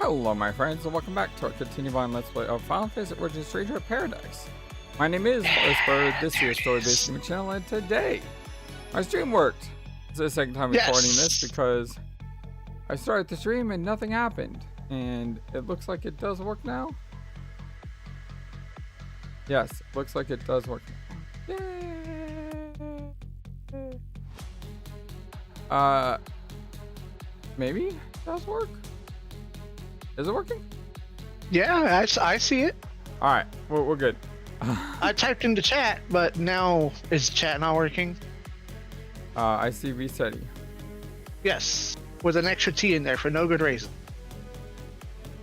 Hello my friends and welcome back to our continuing on Let's Play of Final Fantasy Origin Stranger of Paradise. My name is FlightlessBird, this is your story-based gaming channel, and today my stream worked. It's the second time recording this because I started the stream and nothing happened. And it looks like it does work now. Yes, it looks like it does work now. Yay! Maybe it does work? Is it working? Yeah, I see it. Alright, we're good. I typed into chat, but now is chat not working? I see resetting. Yes, with an extra T in there for no good reason.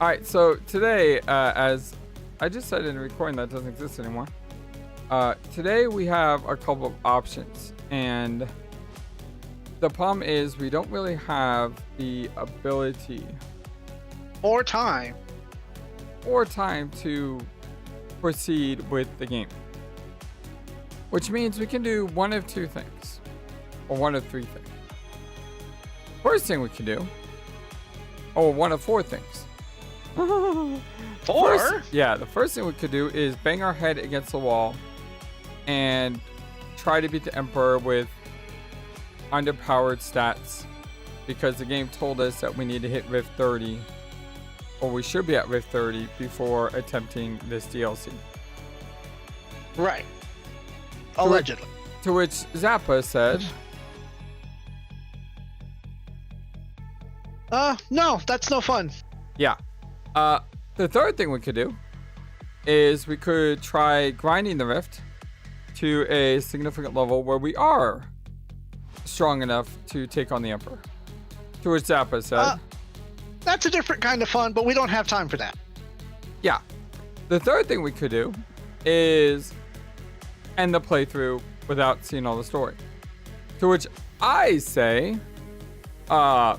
Alright, so today, as I just said in a recording that doesn't exist anymore, today we have a couple of options, and the problem is we don't really have the ability or time to proceed with the game, which means we can do one of two things or one of three things. First thing we can do, or one of four things. Four? The first thing we could do is bang our head against the wall and try to beat the Emperor with underpowered stats, because the game told us that we need to hit Rift 30, or we should be at Rift 30 before attempting this DLC. Right. Allegedly. To which Zappa said, no, that's no fun. yeah. The third thing we could do is we could try grinding the Rift to a significant level where we are strong enough to take on the Emperor. To which Zappa said, that's a different kind of fun, but we don't have time for that. yeah. The third thing we could do is end the playthrough without seeing all the story. To which I say, no,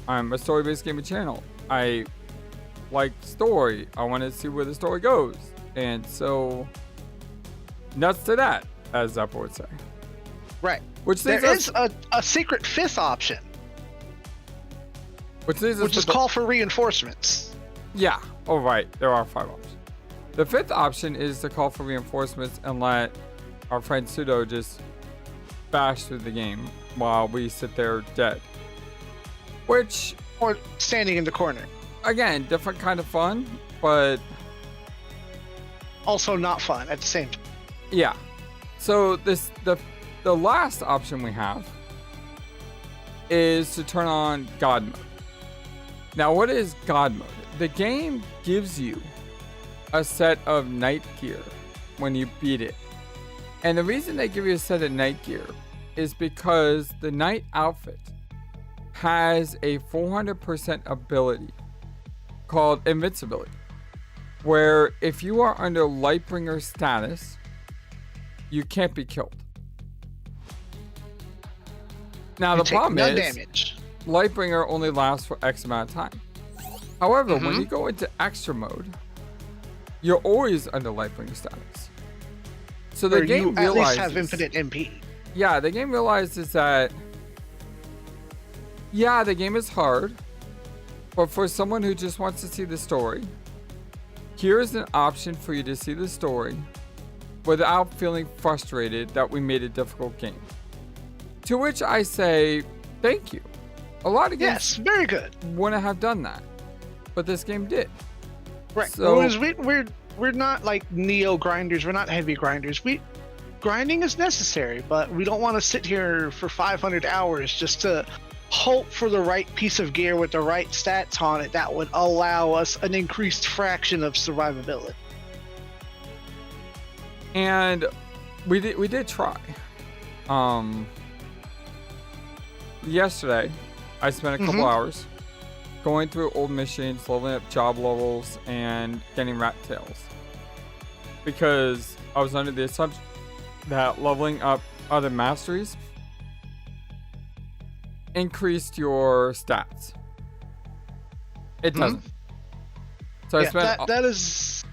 I'm a story-based gaming channel. I like story. I want to see where the story goes. And so, nuts to that, as Zappa would say. Right. Which there is a secret fifth option. Which is call for reinforcements. Yeah. Oh, right. There are 5 options. The fifth option is to call for reinforcements and let our friend Pseudo just bash through the game while we sit there dead. Which... or standing in the corner. Again, different kind of fun, but... also not fun at the same time. Yeah. So the last option we have is to turn on God mode. Now, what is God mode? The game gives you a set of night gear when you beat it. And the reason they give you a set of night gear is because the night outfit has a 400% ability called invincibility, where if you are under Lightbringer status, you can't be killed. Now, the problem is damage. Lightbringer only lasts for X amount of time. However, when you go into extra mode, you're always under Lightbringer status. So the game realizes, at least have infinite MP. Yeah, the game realizes that, yeah, the game is hard, but for someone who just wants to see the story, here's an option for you to see the story without feeling frustrated that we made a difficult game. To which I say, thank you. A lot of games, yes, very good, wouldn't have done that, but this game did. Right. So we're not like neo grinders. We're not heavy grinders. Grinding is necessary, but we don't want to sit here for 500 hours just to hope for the right piece of gear with the right stats on it that would allow us an increased fraction of survivability. And we did try. Yesterday, I spent a couple hours going through old missions, leveling up job levels, and getting rat tails. Because I was under the assumption that leveling up other masteries increased your stats. It doesn't. So I spent... that is...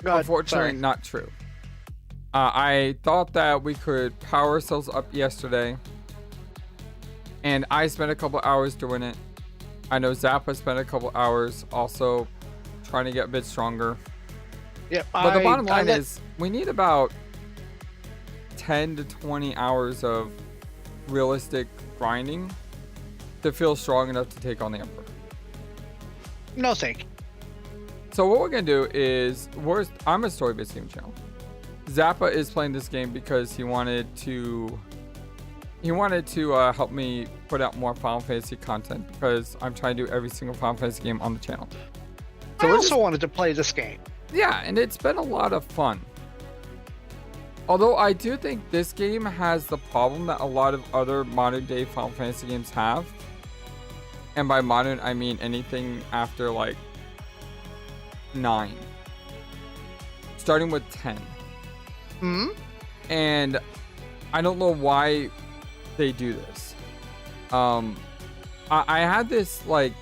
unfortunately not true. I thought that we could power ourselves up yesterday, and I spent a couple hours doing it, I know Zappa spent a couple hours also trying to get a bit stronger. Yep. But the bottom line is we need about 10 to 20 hours of realistic grinding to feel strong enough to take on the Emperor. No thank you. So what we're gonna do is I'm a story-based game channel. Zappa is playing this game because he wanted to help me put out more Final Fantasy content because I'm trying to do every single Final Fantasy game on the channel. So I also wanted to play this game. Yeah, and it's been a lot of fun. Although I do think this game has the problem that a lot of other modern day Final Fantasy games have. And by modern, I mean anything after like 9. Starting with 10. Hmm? And I don't know why they do this. I had this like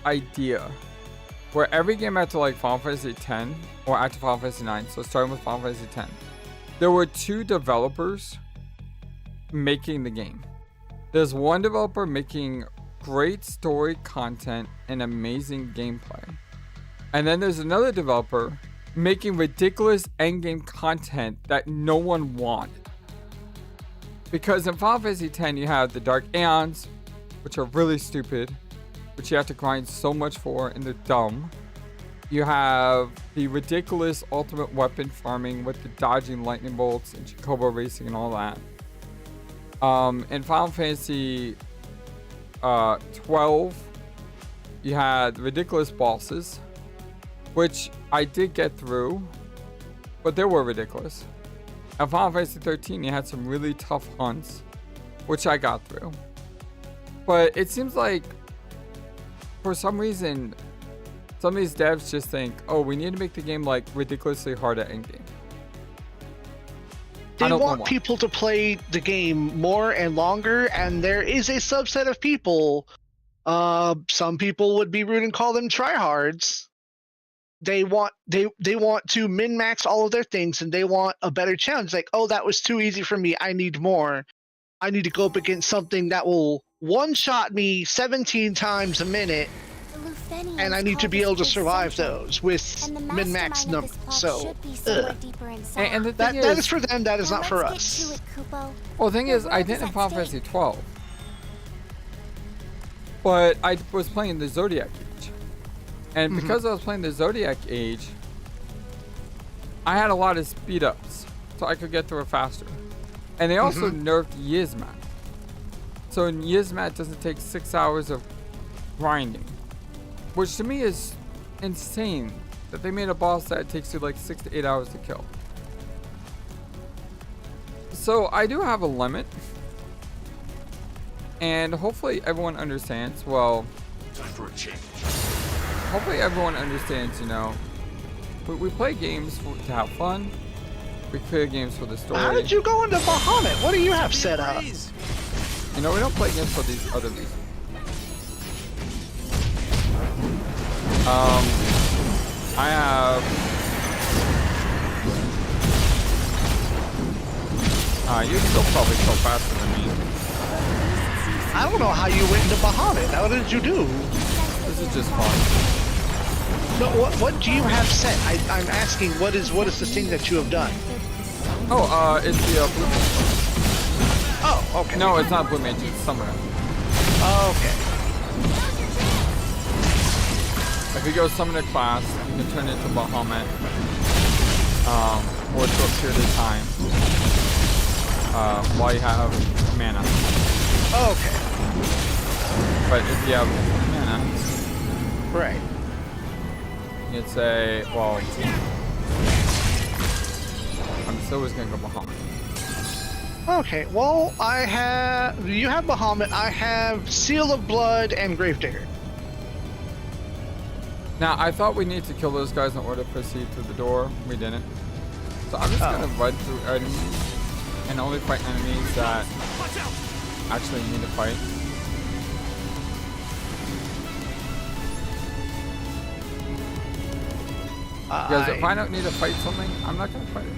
idea where every game after like Final Fantasy X or after Final Fantasy 9, so starting with Final Fantasy X, there were 2 developers making the game. There's one developer making great story content and amazing gameplay. And then there's another developer making ridiculous endgame content that no one wanted. Because in Final Fantasy X, you have the Dark Aeons, which are really stupid, which you have to grind so much for, and they're dumb. You have the ridiculous ultimate weapon farming with the dodging lightning bolts and Chocobo racing and all that. In Final Fantasy 12, you had ridiculous bosses, which I did get through, but they were ridiculous. In Final Fantasy 13, you had some really tough hunts, which I got through. But it seems like, for some reason, some of these devs just think, oh, we need to make the game like ridiculously hard at endgame. They want people to play the game more and longer, and there is a subset of people. Some people would be rude and call them tryhards. They want to min-max all of their things, and they want a better challenge. Like, oh, that was too easy for me. I need more. I need to go up against something that will one-shot me 17 times a minute, and I need to be able to survive those with min-max numbers. So, and the thing that is for them. That is not for us. Well, the thing is, I didn't in Final Fantasy 12, but I was playing the Zodiac Age, and because I was playing the Zodiac Age, I had a lot of speed ups, so I could get through it faster. And they also nerfed Yizmat, so in Yizmat doesn't take 6 hours of grinding, which to me is insane that they made a boss that takes you like 6 to 8 hours to kill. So I do have a limit, and hopefully everyone understands. Well, time for a change. Hopefully everyone understands, you know, we play games to have fun. We play games for the story. How did you go into Bahamut? What do you have set up? You know, we don't play games for these other reasons. I have... you still probably kill faster than me. I don't know how you went into Bahamut. What did you do? This is just fun. No, what do you have set? I'm asking, what is the thing that you have done? Oh, it's the Blue Mage. Oh, okay. No, it's not Blue Mage, it's Summoner. Okay. If you go Summoner class, you can turn into Bahamut for a short period of time while you have mana. Okay. But if you have mana, Right. you'd say, well, I'm still always gonna go Bahamut. Okay, well, you have Bahamut, I have Seal of Blood and Gravedigger. Now, I thought we needed to kill those guys in order to proceed through the door. We didn't. So I'm just gonna run through enemies and only fight enemies that actually need to fight. Because if I don't need to fight something, I'm not gonna fight it.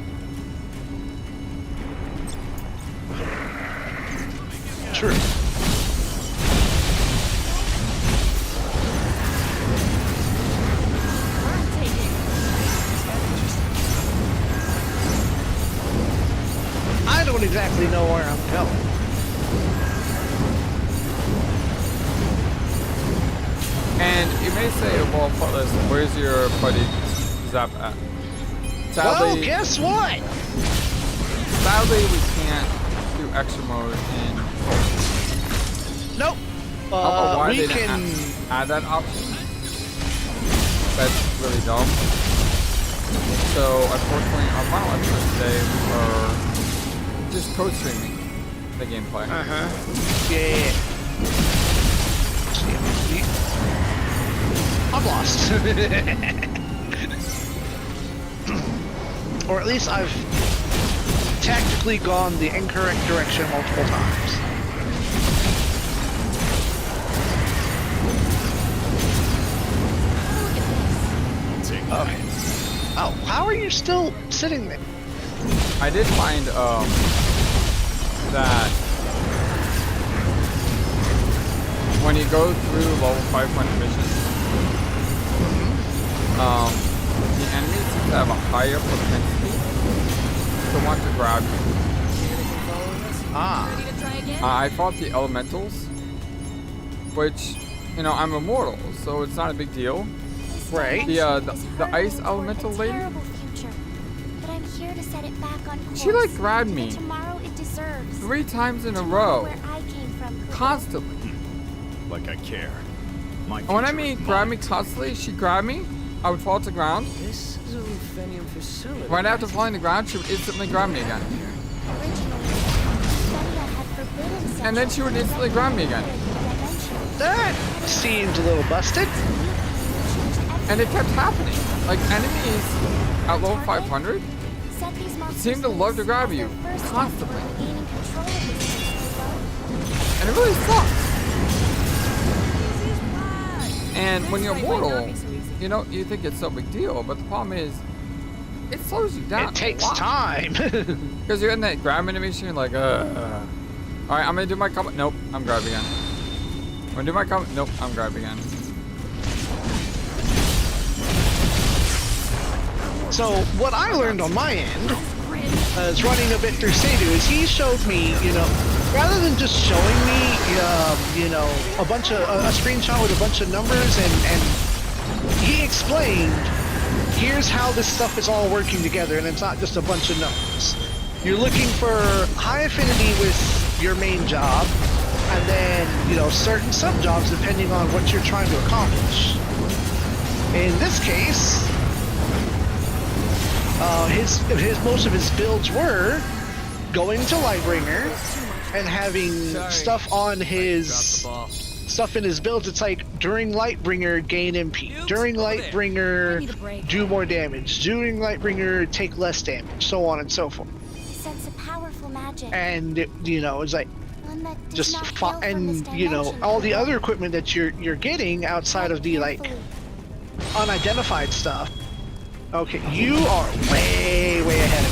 True. they know where I'm going. And you may say, well, Flightless, where's your buddy Zappa at? Sadly, Well, guess what? sadly, we can't do extra mode in. Nope. I don't know why We they can. didn't add that option. That's really dumb. So, unfortunately, our final episode today, we are just co-streaming the gameplay. Yeah. I'm lost. Or at least I've tactically gone the incorrect direction multiple times. Okay. Oh, how are you still sitting there? I did find that when you go through level 500 missions, the enemies seem to have a higher propensity to want to grab you. Ah. I fought the elementals, which, you know, I'm immortal, so it's not a big deal. Right. The ice elemental lady, she like grabbed me 3 times in a row, constantly. Like I care. My And when I future mean is grab mine. me constantly, she grabbed me, I would fall to the ground. This is a ruthenium facility. Right after falling to the ground, she would instantly grab me again. And then she would instantly grab me again. That seems a little busted. And it kept happening. Like, enemies at level 500 seem to love to grab you constantly. And it really sucks. And when you're mortal, you know, you think it's no big deal, but the problem is, it slows you down. It takes time. Because you're in that grab animation, you're like, Alright, I'm gonna do my combo. Nope, I'm grabbing again. I'm gonna do my combo. Nope, I'm grabbing again. So what I learned on my end, as running a bit through Seidu, is he showed me, you know, rather than just showing me, you know, a screenshot with a bunch of numbers, and he explained, here's how this stuff is all working together, and it's not just a bunch of numbers. You're looking for high affinity with your main job, and then, you know, certain sub-jobs depending on what you're trying to accomplish. In this case, most of his builds were going to Lightbringer and having stuff on his in his builds. It's like during Lightbringer gain MP, during Lightbringer do more damage, during Lightbringer take less damage, so on and so forth. And you know, it's like just and you know, all the other equipment that you're getting outside of the like unidentified stuff. Okay, you are way ahead of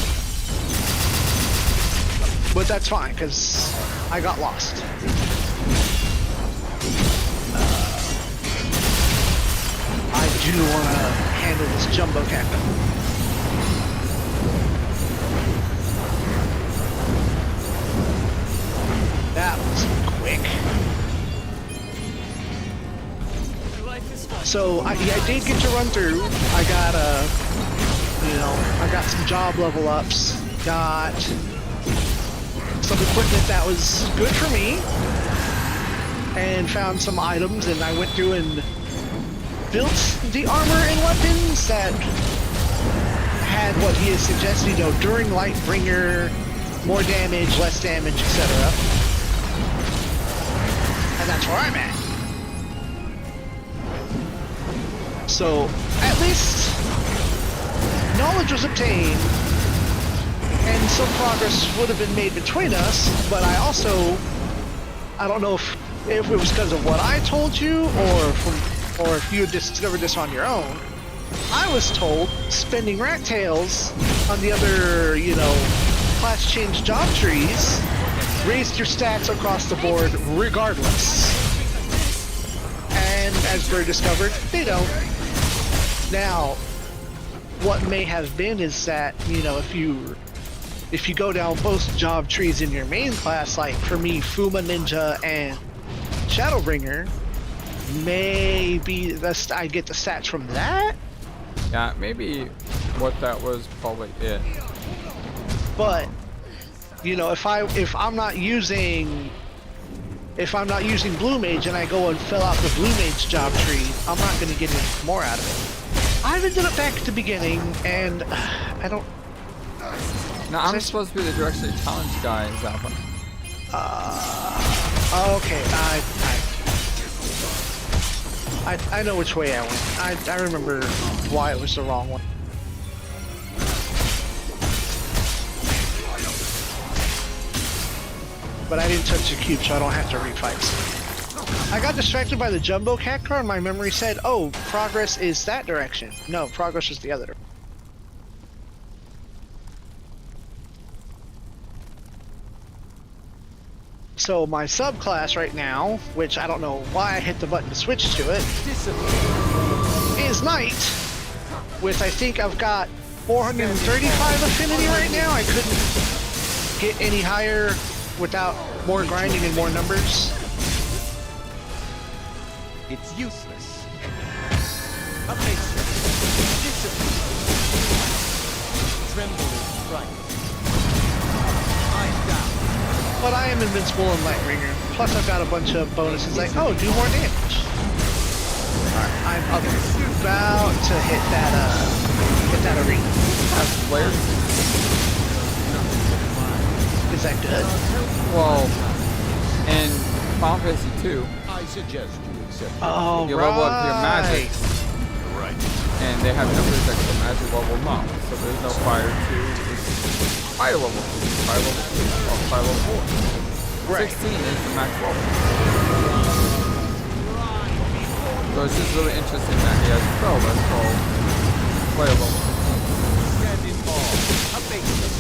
me. But that's fine, because I got lost. I do want to handle this jumbo captain. That was quick. So I did get to run through. I got I got some job level ups. Got some equipment that was good for me, and found some items. And I went through and built the armor and weapons that had what he has suggested. You know, during Lightbringer, more damage, less damage, etc. And that's where I'm at. So, at least, knowledge was obtained, and some progress would have been made between us, but I don't know if it was because of what I told you, or if you had discovered this on your own. I was told spending rat tails on the other, you know, class change job trees raised your stats across the board regardless. And as Bird discovered, they don't. Now, what may have been is that, you know, if you if you go down both job trees in your main class, like for me, Fuma Ninja and Shadowbringer, maybe I get the stats from that. Yeah, maybe what that was probably it. But you know, if I'm not using Blue Mage and I go and fill out the Blue Mage job tree, I'm not going to get any more out of it. I've ended up back at the beginning, and I don't. Now I'm supposed to be the direction challenge guy, Zappa. Okay, I know which way I went. I remember why it was the wrong one. But I didn't touch the cube, so I don't have to refight. I got distracted by the jumbo cactuar, and my memory said, "Oh, progress is that direction." No, progress is the other. So my subclass right now, which I don't know why I hit the button to switch to it, is Knight. With I think I've got 435 affinity right now. I couldn't get any higher without more grinding and more numbers. It's useless. Amazing. Discipline. Trembling right. I'm down. But I am invincible in Lightbringer. Plus I've got a bunch of bonuses like, oh, do more damage. Alright, I'm about to hit that arena. That's flares. Is that good? Well, in Final Fantasy 2, I suggest you accept. Oh, you level up your magic, Right. and they have numbers that the magic level them up. So there's no fire 2, fire level 2, fire level 3, or fire level 4. Right. 16 is the max level. So it's just really interesting that he has a spell that's called fire level 16. Stand in awe. Amazing.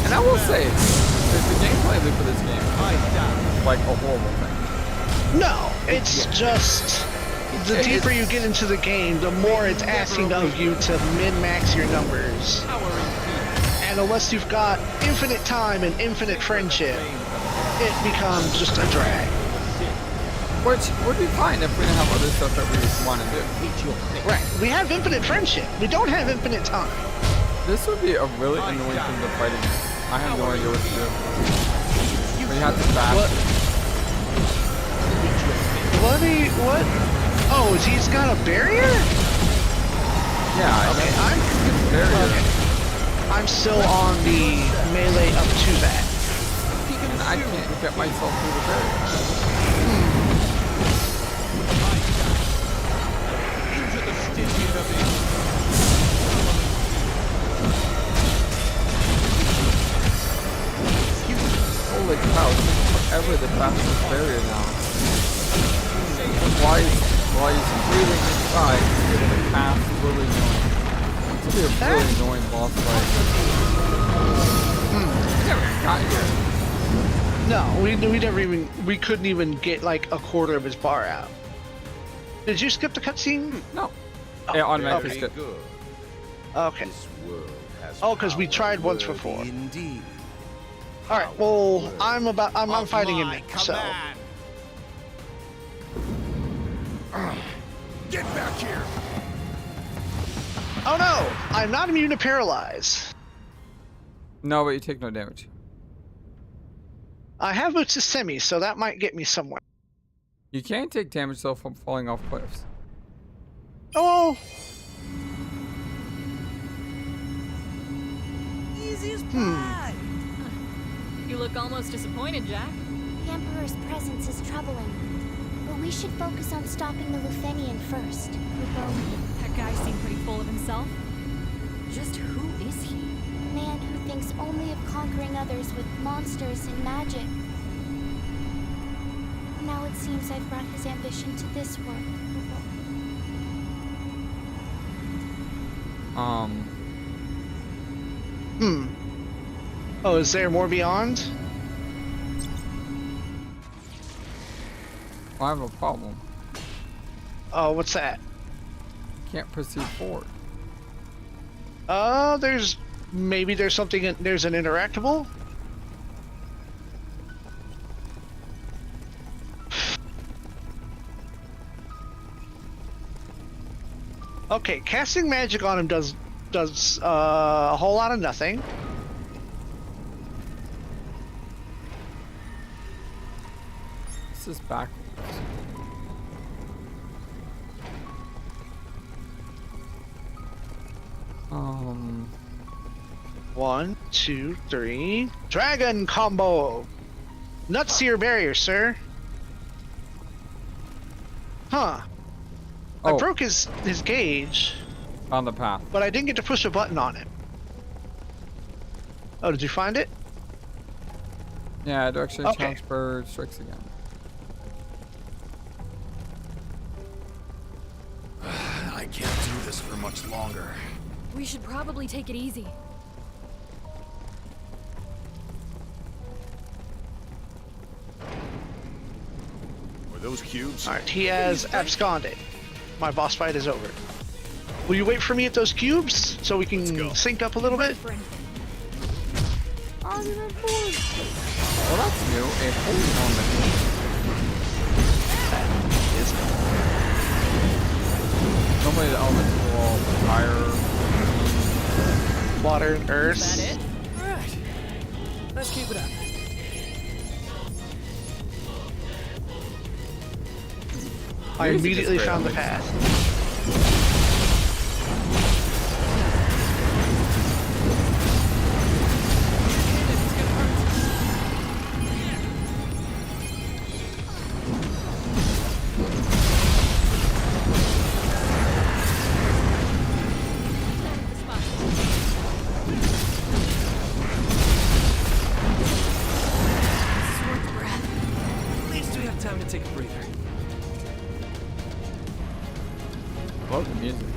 And I will say, the gameplay loop for this game is like a horrible thing. No, it's just the deeper you get into the game, the more it's asking of you to min-max your numbers. And unless you've got infinite time and infinite friendship, it becomes just a drag. Which would be fine if we didn't have other stuff that we want to do. Right. We have infinite friendship. We don't have infinite time. This would be a really annoying thing to fight against. I have no idea what to do. We have to bash. What? Oh, he's got a barrier? Yeah, Okay, I'm still on the melee up to that. and I can't get myself through the barrier. Into the Stygian abyss. Holy cow, this is forever the fastest barrier now. Why is breathing inside getting a path really annoying? It's gonna be a really annoying boss fight. We never got here. No, we never even, we couldn't even get like a quarter of his bar out. Did you skip the cutscene? No. It automatically okay. skipped. Good. Okay. This world has Oh, because we power tried once worthy before. Indeed. All right. Well, I'm fighting him now, so. Get back here! Oh no! I'm not immune to paralyze. No, but you take no damage. I have boots to semi, so that might get me somewhere. You can take damage though from falling off cliffs. Oh. Easy as pie. You look almost disappointed, Jack. The Emperor's presence is troubling. But we should focus on stopping the Lufenian first. That guy seemed pretty full of himself. Just who is he? A man who thinks only of conquering others with monsters and magic. Now it seems I've brought his ambition to this world. Oh, is there more beyond? I have a problem. Oh, what's that? can't proceed forward. There's something. There's an interactable. Okay, casting magic on him does a whole lot of nothing. This is backwards. One, two, three. Dragon combo. Nuts to your barrier, sir. Huh. I Oh. broke his gauge, On the path. but I didn't get to push a button on it. Oh, did you find it? Yeah, direction Okay. challenge bird strikes again. I can't do this for much longer. We should probably take it easy. Were those cubes? Alright, he has absconded. My boss fight is over. Will you wait for me at those cubes so we can sync up a little bit? For anything. Well, that's new. A holy helmet. Normally the elements are all fire. Water and earth. Is that it? Alright. Let's keep it up. I Music is immediately great found the on path. Short breath. At least we have time to take a breather. Love the music.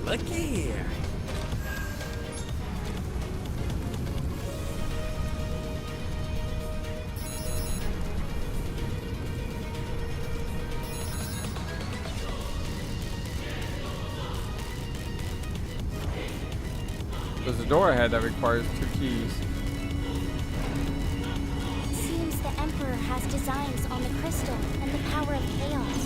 Looky here. There's a door ahead that requires 2 keys. Seems the Emperor has designs on the crystal and the power of chaos.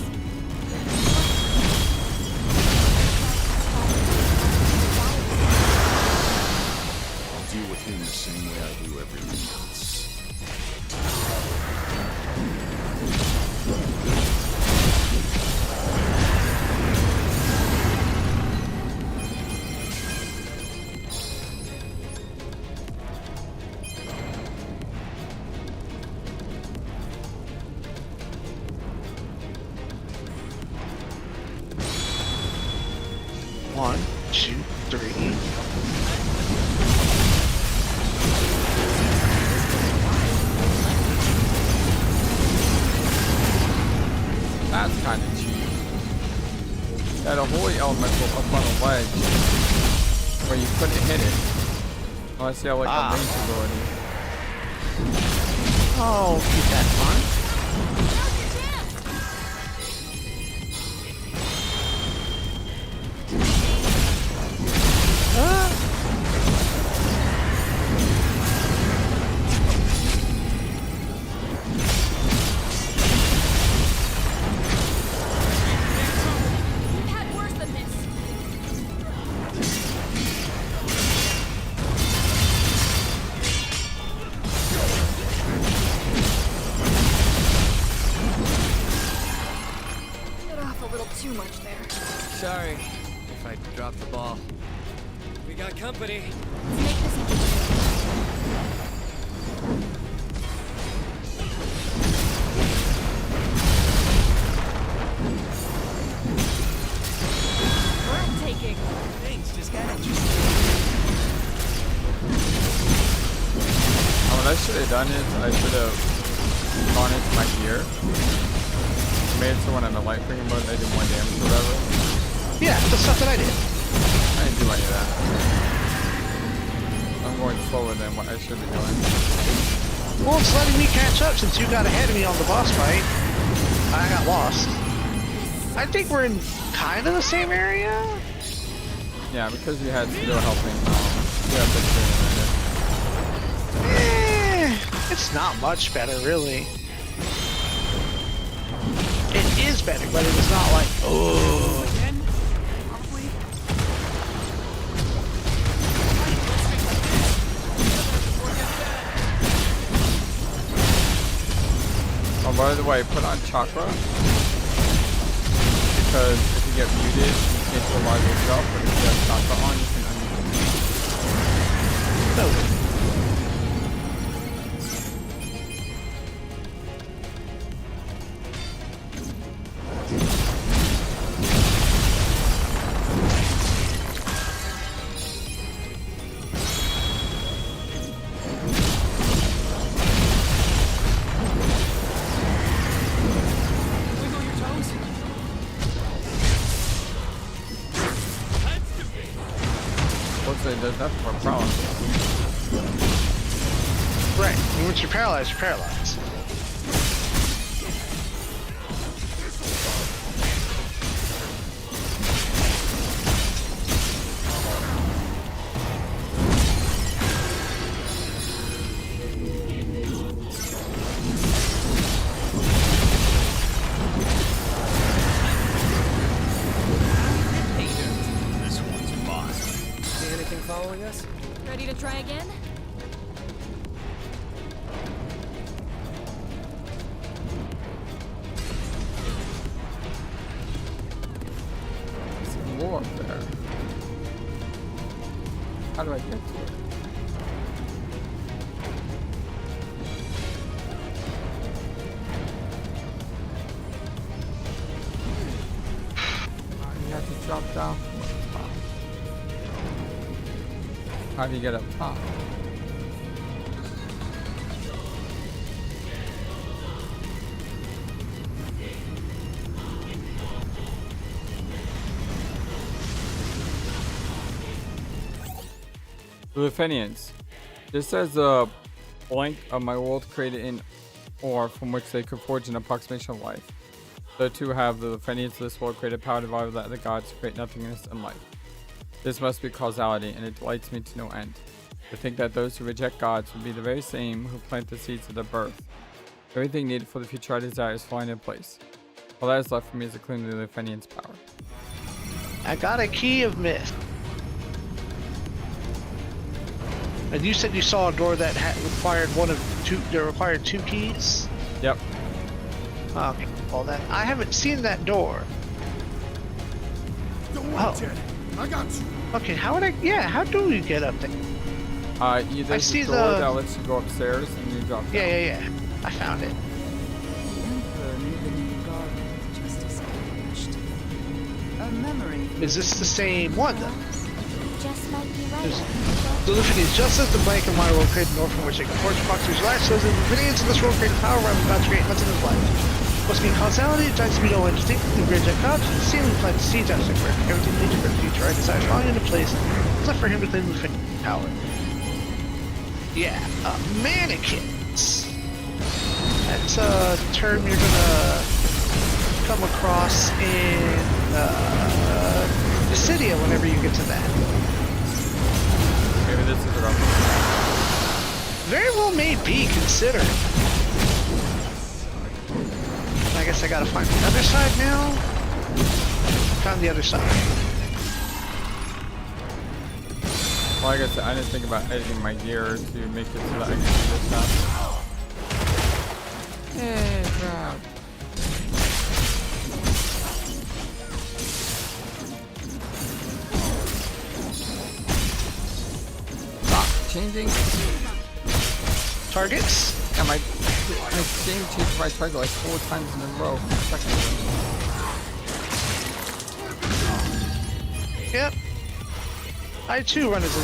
I'll deal with him the same way I do everyone else. One, two, three. That's kind of cheap. Yeah, the holy elemental up on a ledge where you couldn't hit it unless you have like a range ability. Oh, keep that fun. We've had worse than this. Bit off a little too much there. Sorry if I dropped the ball. We got company. Let's make this breathtaking. Things just got interesting. What I should have done is I should have gone into my gear. Made it so when I'm in light freaking mode I do more damage or whatever. Yeah, the stuff that I did. I didn't do any of that. I'm going slower than what I should be doing. Well, it's letting me catch up since you got ahead of me on the boss fight. I got lost. I think we're in kind of the same area. Yeah, because you had still helping. You have been It's not much better, really. It is better, but it is not like, oh. Again? Probably. Oh, by the way, put on chakra. Because if you get muted, you can't revive yourself, but if you have chakra on, you can unmute. No. Wiggle your toes. Fortunately, there's nothing more problem. Right. And once you're paralyzed, you're paralyzed. This one's mine. See anything following us? Ready to try again? There's more up there. How do I get to it? You have to drop down from the top. How do you get up top? The Luthanians. This says a blank of my world created in ore from which they could forge an approximation of life. So too have the Luthanians this world created power to violate that of the gods to create nothingness and life. This must be causality, and it delights me to no end. To think that those who reject gods would be the very same who plant the seeds of their birth. Everything needed for the future I desire is falling in place. All that is left for me is to claim the Luthanians' power. I got a key of myth. And you said you saw a door that required one of two. That required two keys. Yep. Okay. Well, then I haven't seen that door. Don't worry, Oh. Ted. I got you. Okay. How would I? Yeah. How do we get up there? There's see a door the- that lets you go upstairs and you drop down. Yeah. I found it. A memory. Is this the same one then? Just might be right. The Luthanians, just as the blank of my world created north from which they can forge proxies life, so the Luthanians in this world created power around about to create nothing in his life. Must be causality, it tries to be no one distinct, the reject God, the ceiling plant the seeds out of work. Everything needs for the future, I desire falling into place. It's left for him to claim Luthanian power. Yeah, mannequins. That's a term you're gonna come across in Dissidia whenever you get to that. Maybe this is what I'm Very well may be considered. I guess I gotta find the other side now. Found the other side. Well, like I said, I didn't think about editing my gear to make it so that I can do this stuff. Hey, crap. Stop changing. Targets? Yeah, my game changed my target like 4 times in a row. Yep. I too ran into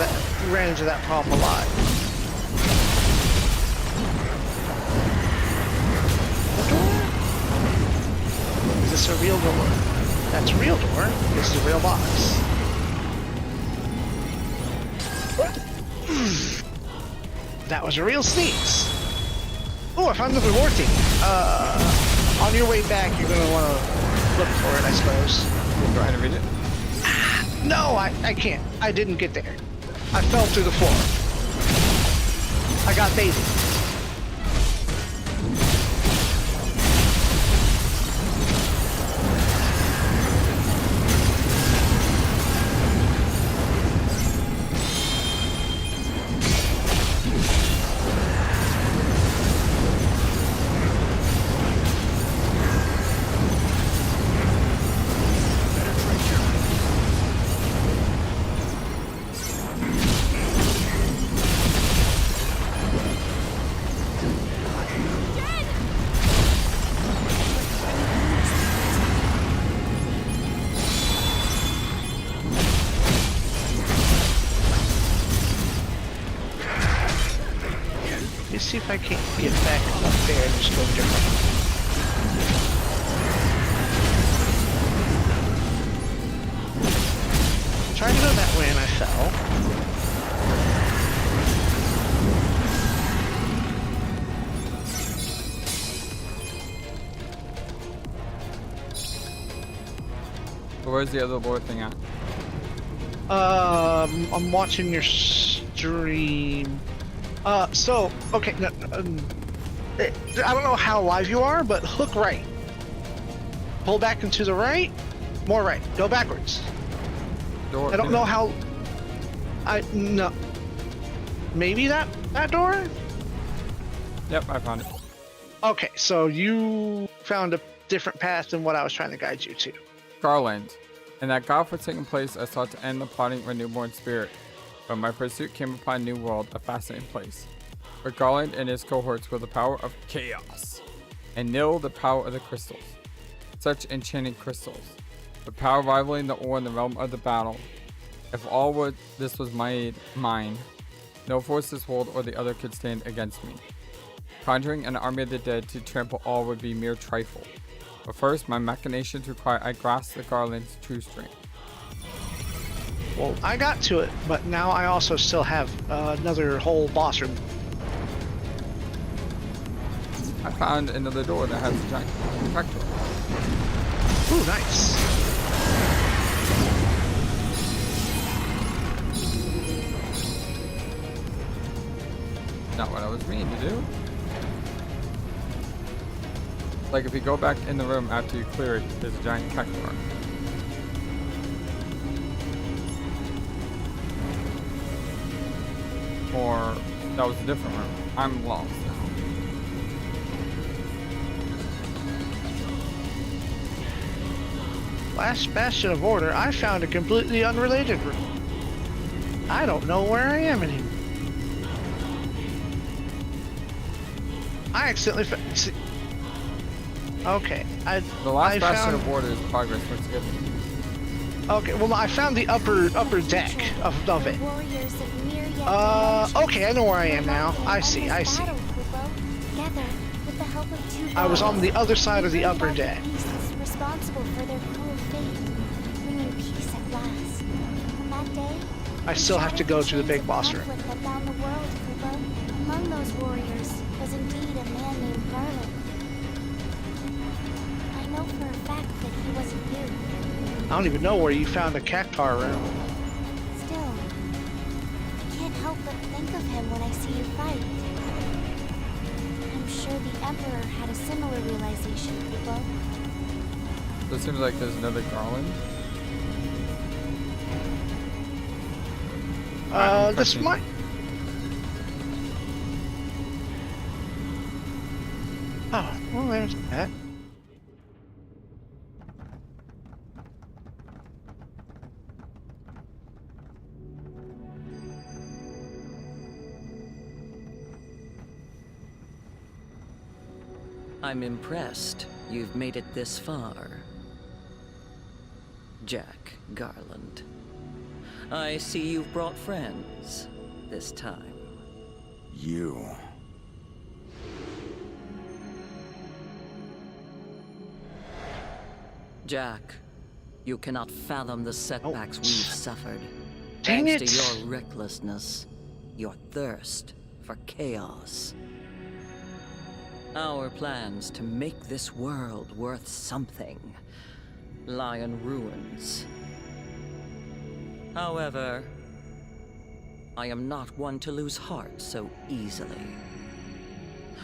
that problem a lot. The door? Is this a real door? That's a real door. This is a real box. That was a real sneeze. Oh, I found the reward thing. On your way back, you're gonna want to look for it, I suppose. Go ahead and read it. No, I can't. I didn't get there. I fell through the floor. I got baited. Let's see if I can't get back up there and just go different. Tried to go that way and I fell. So where's the other lore thing at? I'm watching your stream. Okay, no, I don't know how live you are, but hook right. Pull back and to the right, more right. Go backwards. Door. I don't know how. No. Maybe that door? Yep, I found it. Okay, so you found a different path than what I was trying to guide you to. Garland. In that godforsaken place, I sought to end the plotting of a newborn spirit. But my pursuit came upon a new world, a fascinating place. But Garland and his cohorts wield the power of chaos, and Nil the power of the crystals. Such enchanted crystals, the power rivaling the ore in the realm of the battle. If all this was mine, no force this world or the other could stand against me. Conjuring an army of the dead to trample all would be mere trifle. But first, my machinations require I grasp the Garland's true strength. Well, I got to it, but now I also still have another whole boss room. I found another door that has a giant tractor. Ooh, nice. Not what I was meaning to do. Like if you go back in the room after you clear it, there's a giant tractor. Or that was a different room. I'm lost now. Last bastion of order, I found a completely unrelated room. I don't know where I am anymore. I accidentally found. Okay, The last bastion found. of order is progress. Let's get it. Okay, well I found the upper deck of it. Warriors of Myriad dimensions. Okay, I know where I am now. I see. Together, with the help of two I was on the other side of the gods, upper deck. beasts responsible for their cruel fate, bringing peace at last. On that day, I still have to go to the big boss room. conflict that bound the world, Kubo. Among those warriors was indeed a man named Garland. I know for a fact that he wasn't you. I don't even know where you found the cactar room. Still, I can't help but think of him when I see you fight. I'm sure the Emperor had a similar realization, Kubo. So it seems like there's another Garland. This question. might. Oh, well, there's that. I'm impressed you've made it this far. Jack Garland. I see you've brought friends this time. You. Jack, you cannot fathom the setbacks we've suffered. Dang Thanks it. to your recklessness, your thirst for chaos. Our plans to make this world worth something lie in ruins. However, I am not one to lose heart so easily.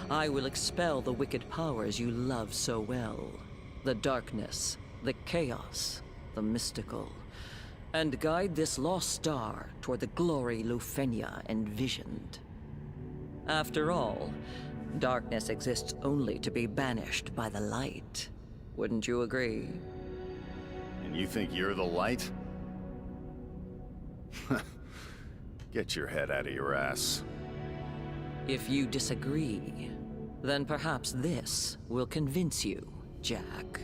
I will expel the wicked powers you love so well. The darkness, the chaos, the mystical, and guide this lost star toward the glory Lufenia envisioned. After all, darkness exists only to be banished by the light. Wouldn't you agree? And you think you're the light? Get your head out of your ass. If you disagree, then perhaps this will convince you, Jack.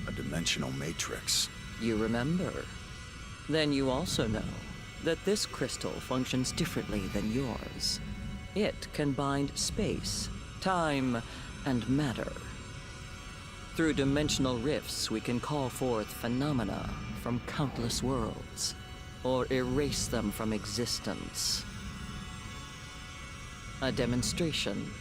A dimensional matrix. You remember? Then you also know that this crystal functions differently than yours. It can bind space, time, and matter. Through dimensional rifts, we can call forth phenomena from countless worlds, or erase them from existence. A demonstration.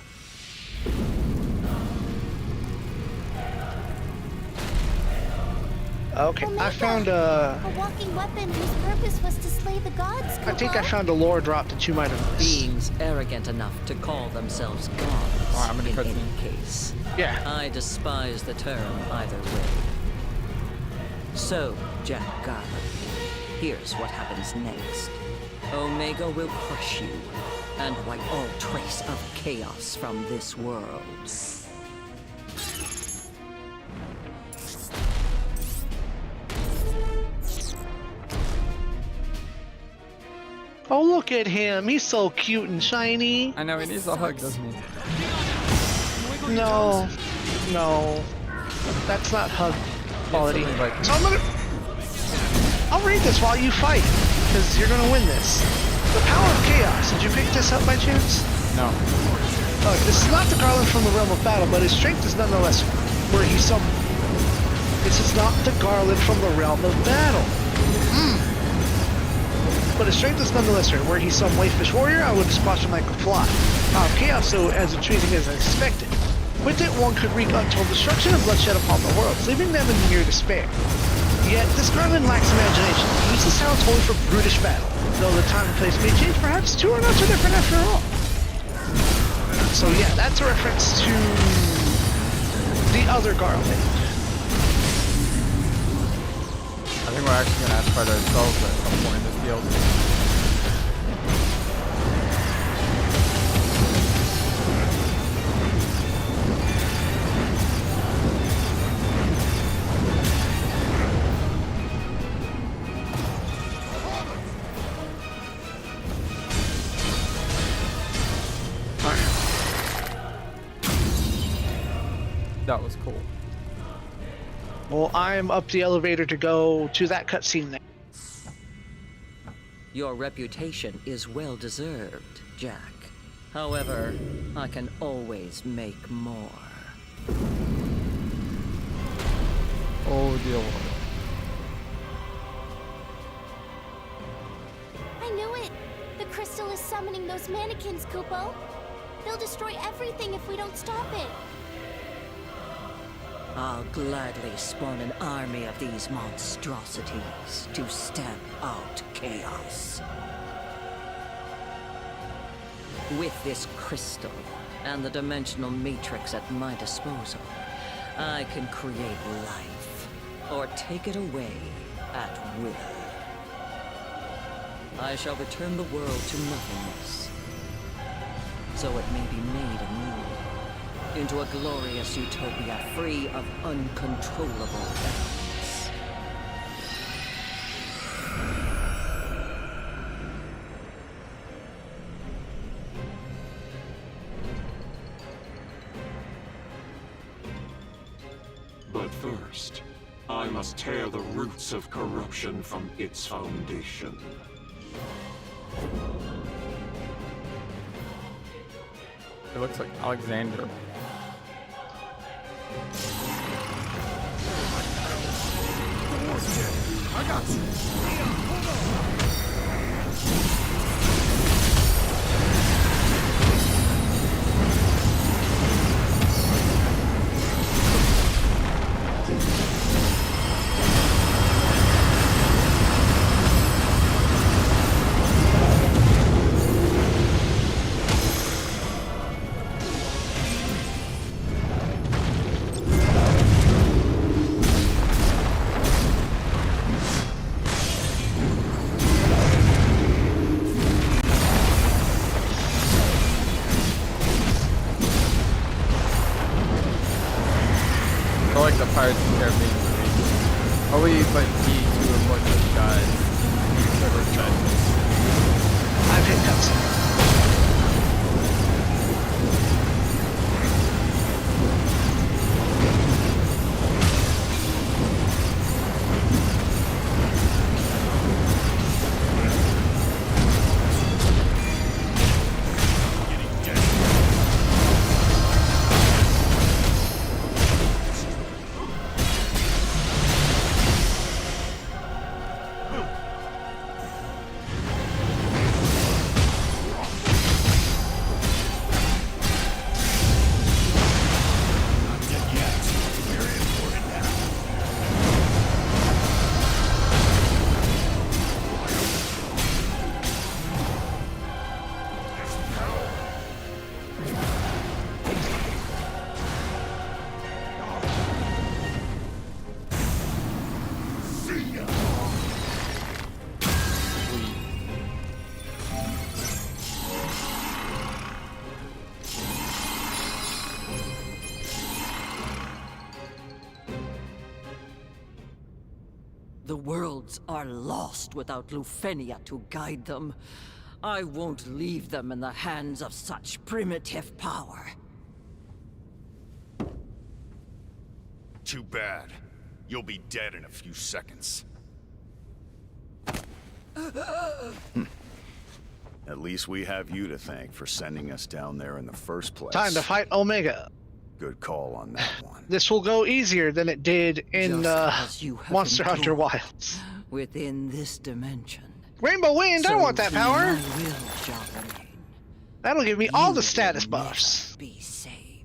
Okay, I Omega, found a walking weapon whose purpose was to slay the gods. I think I Kupo. found a lore drop that you might have missed. Beings arrogant enough to call themselves gods, Alright, I'm gonna in cut any you. case. Yeah. I despise the term either way. So, Jack Garland, here's what happens next. Omega will crush you and wipe all trace of chaos from this world. Oh, look at him. He's so cute and shiny. I know he needs a hug, doesn't he? No. No. That's not hug quality. something like- So I'll read this while you fight, because you're gonna win this. The power of chaos. Did you pick this up by chance? No. This is not the Garland from the realm of battle, but his strength is nonetheless where he's some. This is not the Garland from the realm of battle. But his strength is nonetheless where he's some wayfish warrior. I would squash him like a fly. Chaos, so as intriguing as expected. With it, one could wreak untold destruction and bloodshed upon the world, leaving them in near despair. Yet, this Garland lacks imagination. He uses sounds only for brutish battle. Though the time and place may change, perhaps two are not so different after all. So yeah, that's a reference to the other Garland. I think we're actually gonna have to fight ourselves at some point in this DLC. That was cool. Well, I'm up the elevator to go to that cutscene there. Your reputation is well deserved, Jack. However, I can always make more. Oh dear Lord. I knew it. The crystal is summoning those mannequins, Kupo. They'll destroy everything if we don't stop it. I'll gladly spawn an army of these monstrosities to stamp out chaos. With this crystal and the dimensional matrix at my disposal, I can create life or take it away at will. I shall return the world to nothingness, so it may be made anew into a glorious utopia free of uncontrollable elements. But first, I must tear the roots of corruption from its foundation. It looks like Alexander. I got you. I like the Pirates of the Caribbean movie. Always like D to avoid those guys. I've hit cutscene. The worlds are lost without Lufenia to guide them. I won't leave them in the hands of such primitive power. Too bad. You'll be dead in a few seconds. At least we have you to thank for sending us down there in the first place. Time to fight Omega. Good call on that one. This will go easier than it did in Just as you have Monster Hunter endured Wilds. Within this dimension. Rainbow Wind, I So want that be power. my will shall remain. That'll give me all You the status will buffs. never be safe.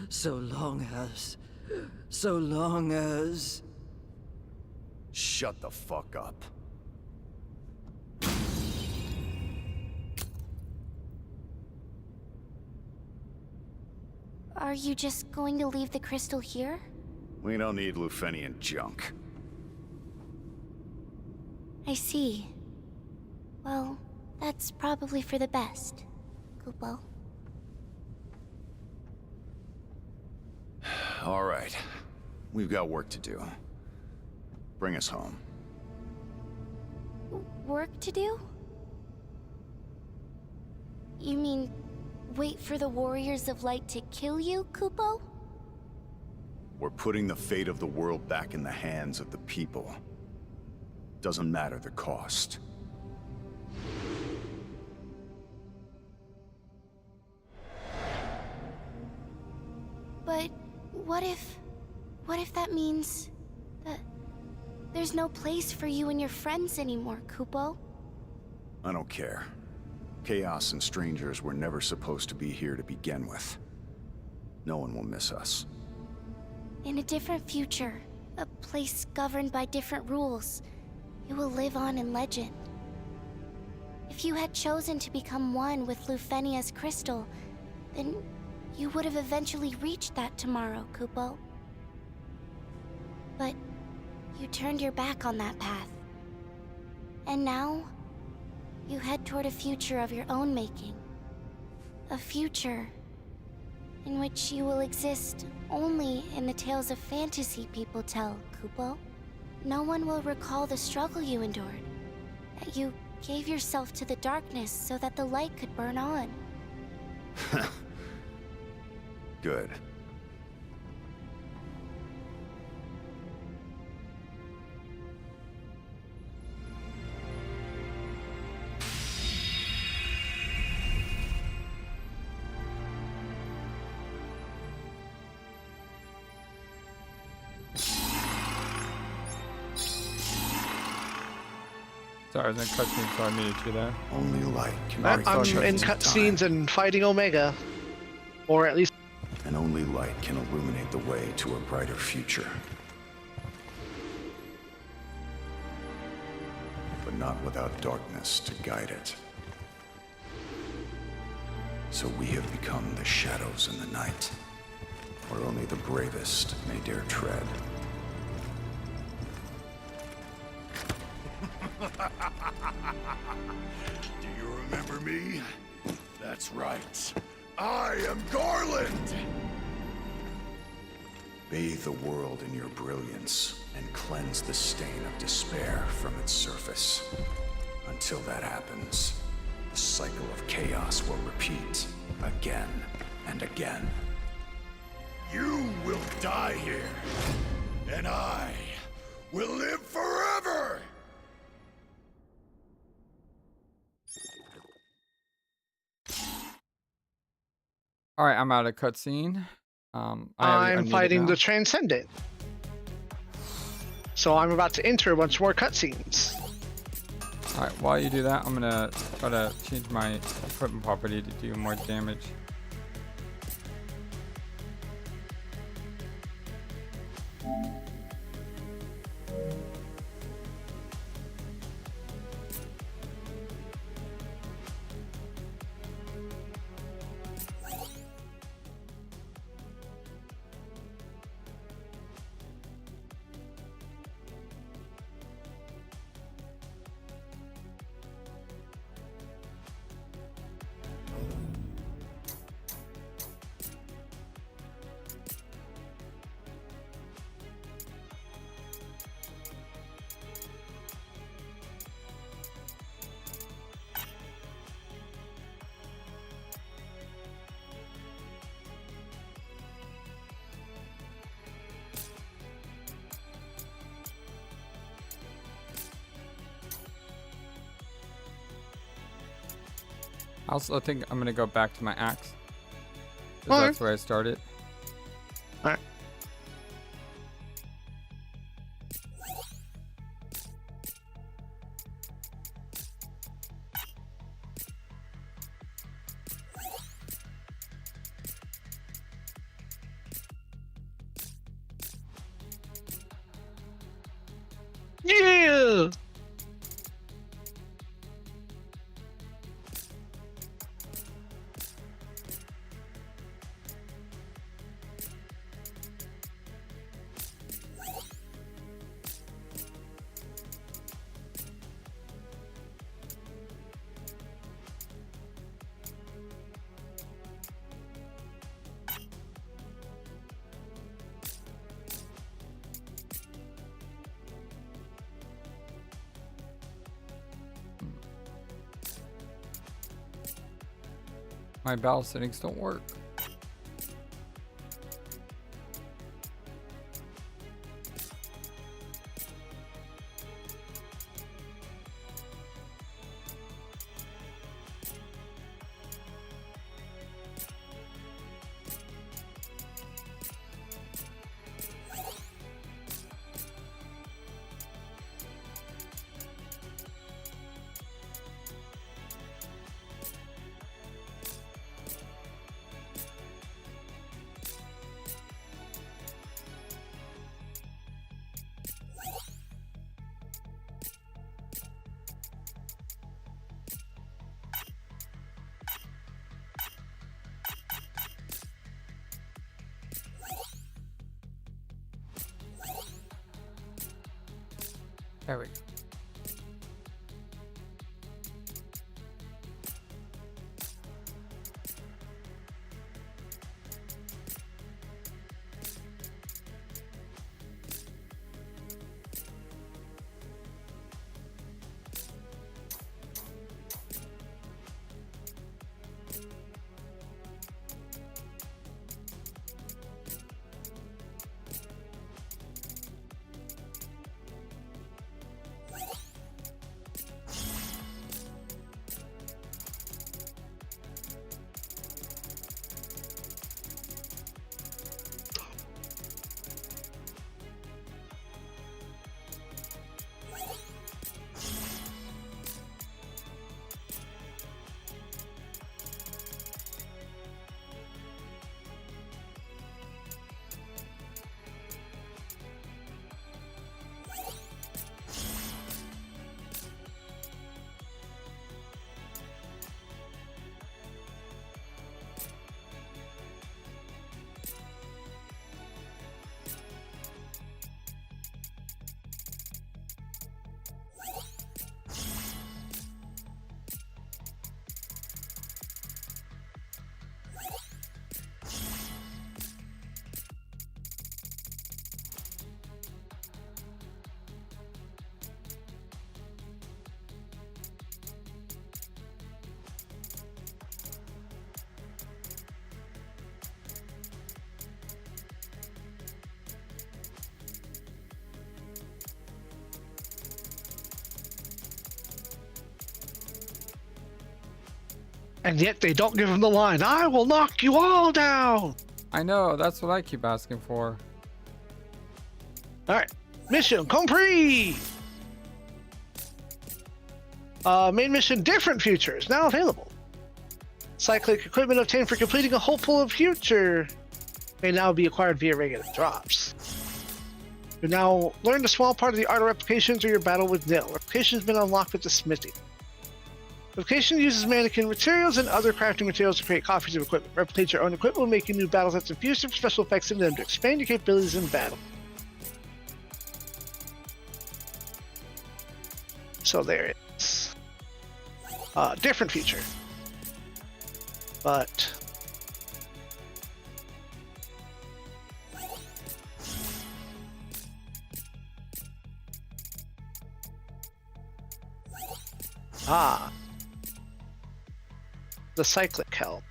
So long as... Shut the fuck up. Are you just going to leave the crystal here? We don't need Lufenian junk. I see. Well, that's probably for the best, Kupo. All right. We've got work to do. Bring us home. Work to do? You mean wait for the Warriors of Light to kill you, Kupo? We're putting the fate of the world back in the hands of the people. Doesn't matter the cost. But what if that means that there's no place for you and your friends anymore, Kupo? I don't care. Chaos and strangers were never supposed to be here to begin with. No one will miss us. In a different future, a place governed by different rules, you will live on in legend. If you had chosen to become one with Lufenia's crystal, then you would have eventually reached that tomorrow, Kupo. But you turned your back on that path. And now, you head toward a future of your own making. A future in which you will exist only in the tales of fantasy people tell, Kupo. No one will recall the struggle you endured. That you gave yourself to the darkness so that the light could burn on. Good. Sorry, I was in cutscene, so I muted you there. Only light can I'm break the in chains of cutscenes time, and fighting Omega. Or at least and only light can illuminate the way to a brighter future. But not without darkness to guide it. So we have become the shadows in the night, where only the bravest may dare tread. Do you remember me? That's right. I am Garland! Bathe the world in your brilliance and cleanse the stain of despair from its surface. Until that happens, the cycle of chaos will repeat again and again. You will die here, and I will live forever! All right, I'm out of cutscene. I'm need it fighting now. the Transcendent. So I'm about to enter a bunch more cutscenes. All right, while you do that, I'm gonna try to change my equipment property to do more damage. I also think I'm gonna go back to my axe. 'Cause Alright. that's where I started. Alright. Yeah! My battle settings don't work. There we go. And yet they don't give him the line, I will knock you all down! I know, that's what I keep asking for. Alright, mission complete! Main mission, different futures, now available. Cyclic equipment obtained for completing a hopeful future may now be acquired via regular drops. You now learned a small part of the art of replication through your battle with Nil. Replication has been unlocked with the smithy. Replication uses mannequin materials and other crafting materials to create copies of equipment. Replicate your own equipment will make you new battle sets infused with special effects in them to expand your capabilities in battle. So there it is. Different feature. But the cyclic help.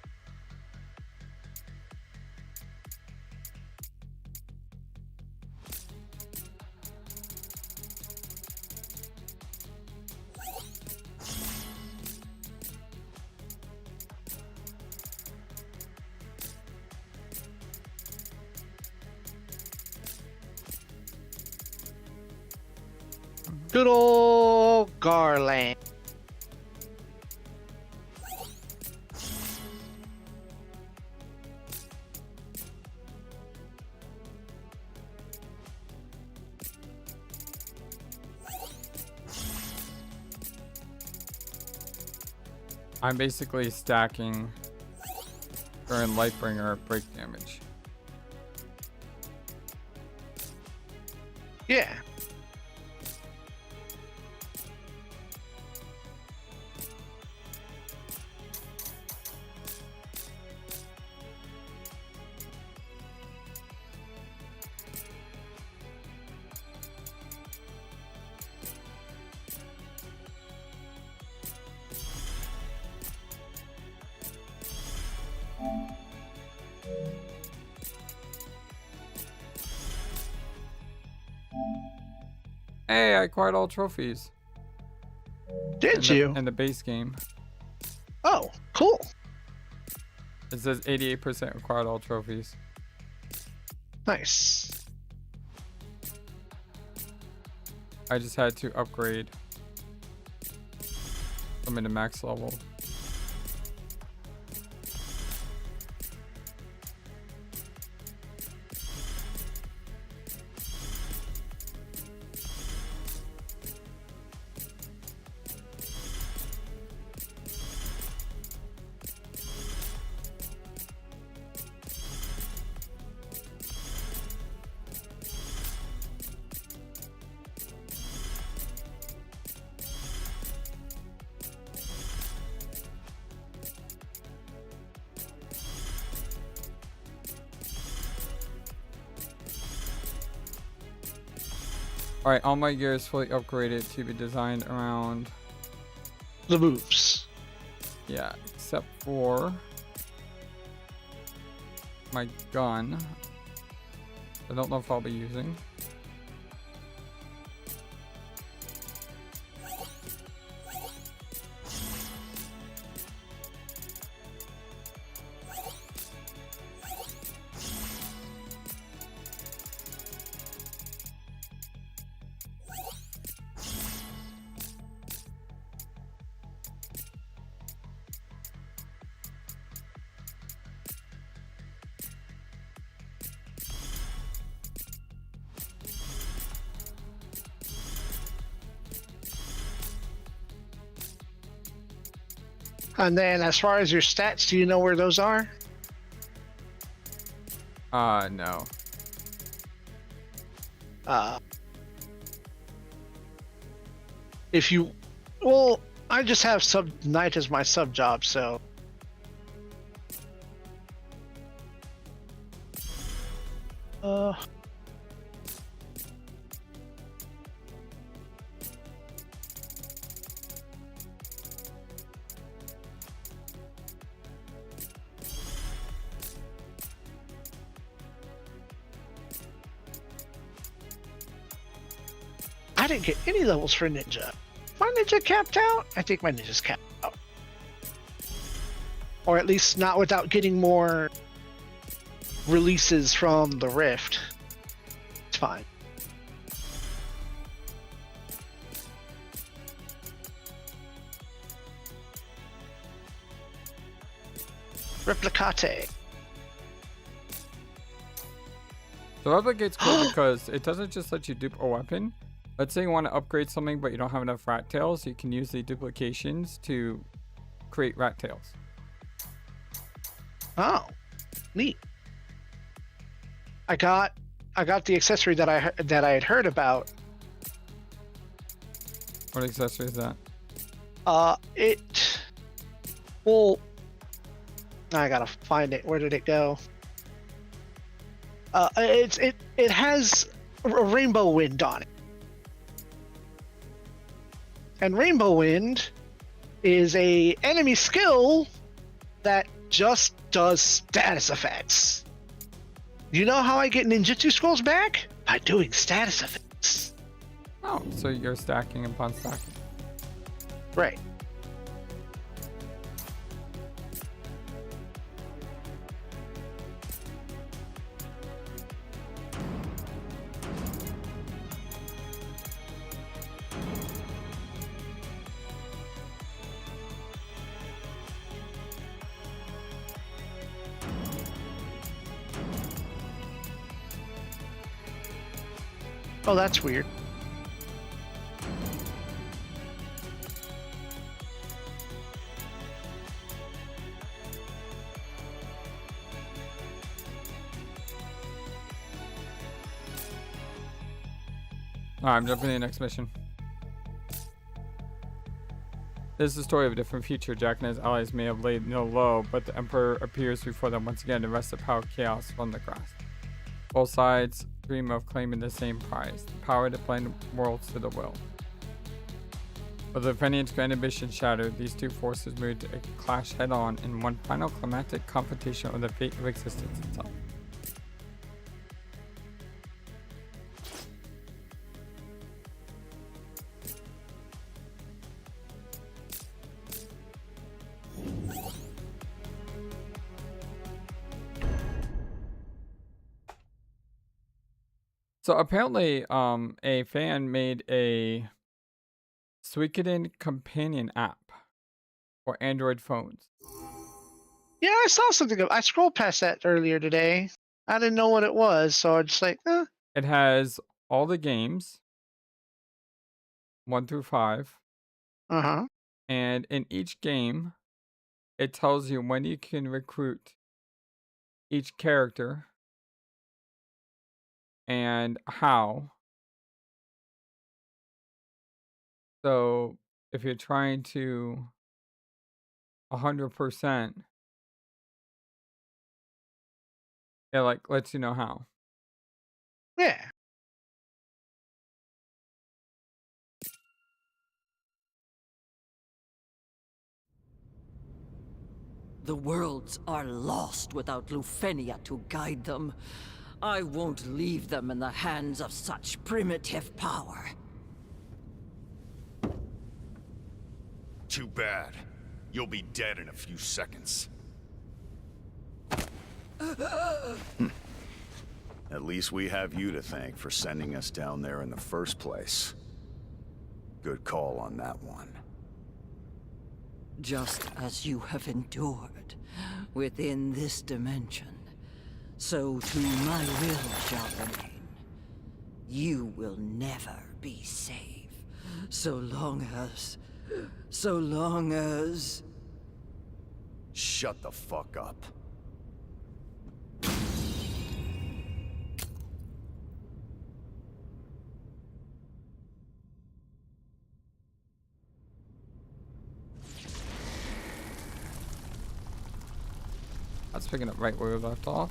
Good old Garland. I'm basically stacking during Lightbringer at break damage. Yeah. Hey, I acquired all trophies. Did you? In the base game. Oh, cool. It says 88% acquired all trophies. Nice. I just had to upgrade them into max level. Alright, all my gear is fully upgraded to be designed around the moves. Yeah, except for my gun. I don't know if I'll be using. And then as far as your stats, do you know where those are? No. If you, well, I just have sub night as my sub job, so. I didn't get any levels for ninja. My ninja capped out? I think my ninja's capped out. Or at least not without getting more releases from the Rift. It's fine. Replicate. So Replicate's cool because it doesn't just let you dupe a weapon. Let's say you want to upgrade something, but you don't have enough rat tails. You can use the duplications to create rat tails. Oh, neat. I got the accessory that I had heard about. What accessory is that? Well, I gotta find it. Where did it go? It has a rainbow wind on it, and rainbow wind is a enemy skill that just does status effects. You know how I get ninjutsu scrolls back? By doing status effects. Oh, so you're stacking upon stacking. Right. Oh, that's weird. Alright, I'm jumping to the next mission. This is the story of a different future. Jack and his allies may have laid no low, but the Emperor appears before them once again to wrest the power of chaos from the grasp. Both sides dream of claiming the same prize, the power to blend worlds to the will. With the Fenian's grand ambition shattered, these two forces move to clash head-on in one final climactic confrontation of the fate of existence itself. So apparently, a fan made a Suikoden companion app for Android phones. Yeah, I saw something. I scrolled past that earlier today. I didn't know what it was, so I just like, eh. It has all the games, 1 through 5. Uh-huh. And in each game, it tells you when you can recruit each character and how. So if you're trying to 100%, it like lets you know how. Yeah. The worlds are lost without Lufenia to guide them. I won't leave them in the hands of such primitive power. Too bad. You'll be dead in a few seconds. At least we have you to thank for sending us down there in the first place. Good call on that one. Just as you have endured within this dimension, so too my will shall remain. You will never be safe, so long as... Shut the fuck up. That's picking up right where we left off.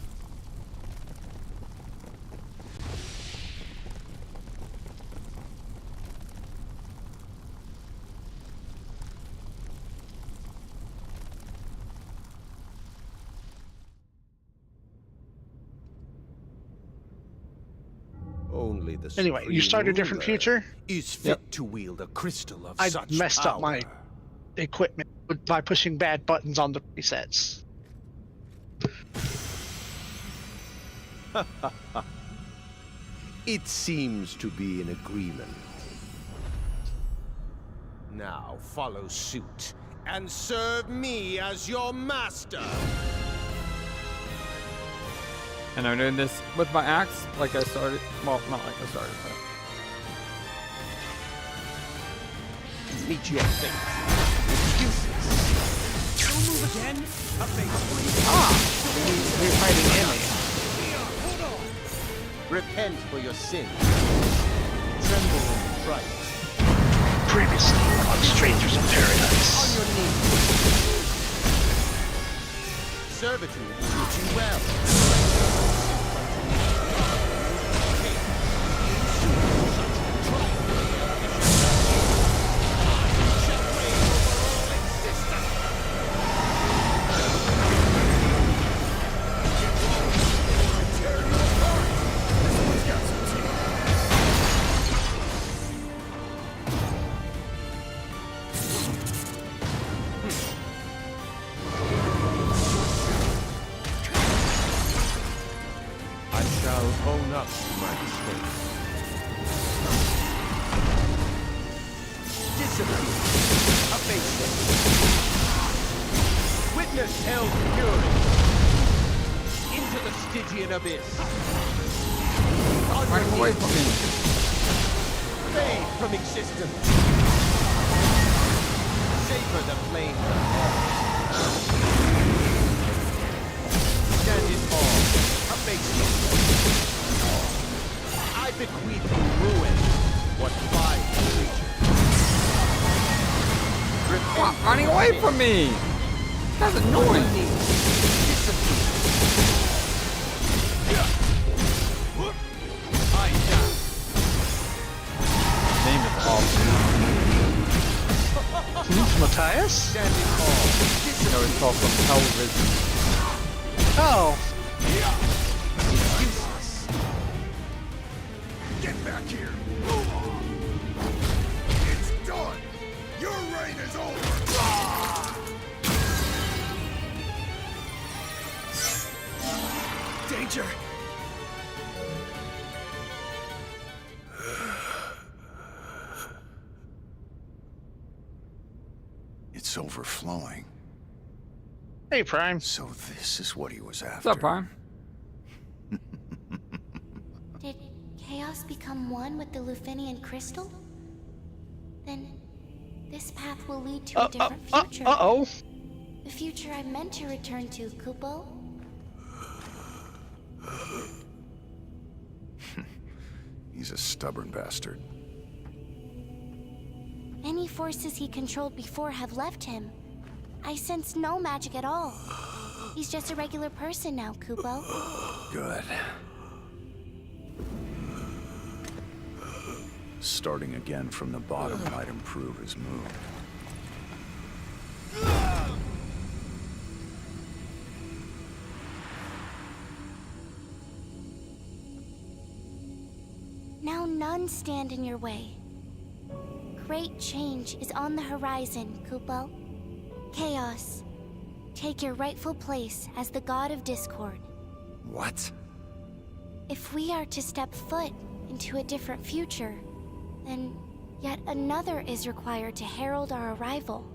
Only the Anyway, you start a different Supreme future? Ruler is fit to wield a crystal of I such messed power. up my equipment. by pushing bad buttons on the presets. It seems to be an agreement. Now follow suit and serve me as your master. And I'm doing this with my axe like I started. Well, not like I started, but. Meet your fate. Excuses. Don't move again. We're fighting aliens. Repent for your sins. Tremble in fright. Previously on Strangers of On Paradise. your knees. Servitude suits you well. Own up to my mistakes. Disappear. Abase them. Witness hell's fury. Into the Stygian abyss. Run away from me. Fade from existence. Savor the flames of hell. Stand in awe. Abase them. I bequeath you ruin. What vile creature. Stop running away from me! That's annoying. I die. Name is awful. Matthias? Stand in awe. No, it's called from television. Oh. Useless. Get back here. It's done. Your reign is over. Danger. It's overflowing. Hey, Prime. So this is what he was after. What's up, Prime? Did chaos become one with the Lufenian crystal? Then this path will lead to a different future. Uh-oh. The future I meant to return to, Kupo. He's a stubborn bastard. Any forces he controlled before have left him. I sense no magic at all. He's just a regular person now, Kupo. Good. Starting again from the bottom might improve his mood. Now none stand in your way. Great change is on the horizon, Kupo. Chaos, take your rightful place as the god of discord. What? If we are to step foot into a different future, then yet another is required to herald our arrival.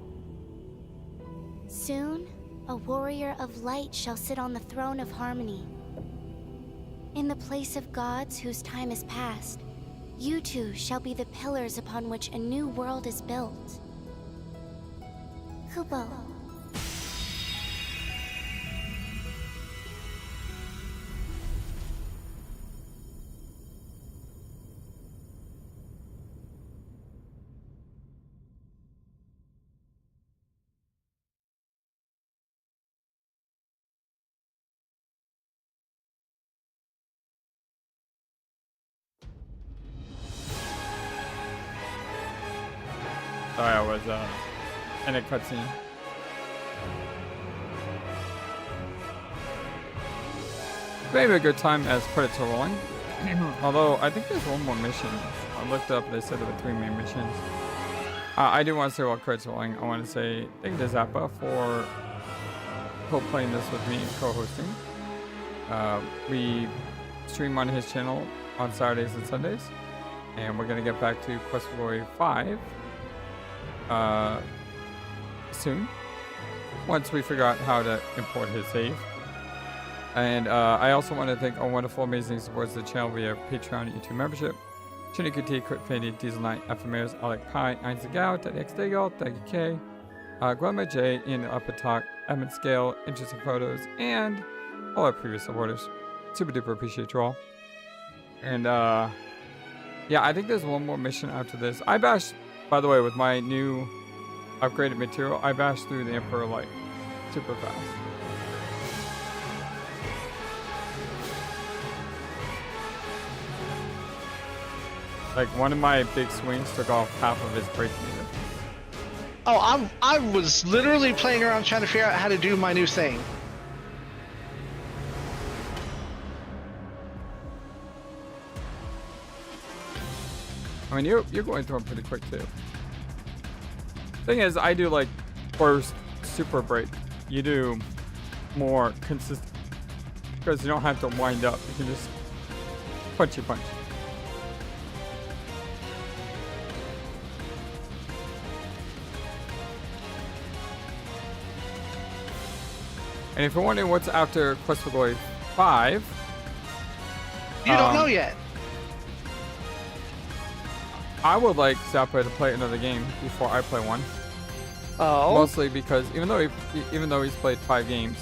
Soon, a warrior of light shall sit on the throne of harmony. In the place of gods whose time is past, you two shall be the pillars upon which a new world is built. Kupo. Sorry, I was in a cutscene. Maybe a good time as credits are rolling. Although I think there's one more mission. I looked up. They said there were 3 main missions. I do want to say while credits rolling, I want to say thank you to Zappa for co-playing this with me and co-hosting. We stream on his channel on Saturdays and Sundays, and we're gonna get back to Quest for Glory 5 soon, once we figure out how to import his save. And I also want to thank our wonderful, amazing supporters of the channel via Patreon and YouTube membership. Chiniku T, Crit Fanny, Diesel Knight, FMAers, Alec Pie, Einzigao, Daddy X Dago, Daddy K, Glenma J, Ian Upper Talk, Emmett Scale, Interesting Photos, and all our previous supporters. Super duper appreciate you all. And yeah, I think there's one more mission after this. I bashed, by the way, with my new upgraded material, I bashed through the Emperor like super fast. Like one of my big swings took off half of his break meter. Oh, I was literally playing around trying to figure out how to do my new thing. I mean, you're going through them pretty quick too. Thing is, I do like burst super break. You do more consistent because you don't have to wind up. You can just punchy punch. And if you're wondering what's after Quest for Glory 5, you don't know yet. I would like Zappa to play another game before I play one. Oh. Mostly because even though he's played 5 games,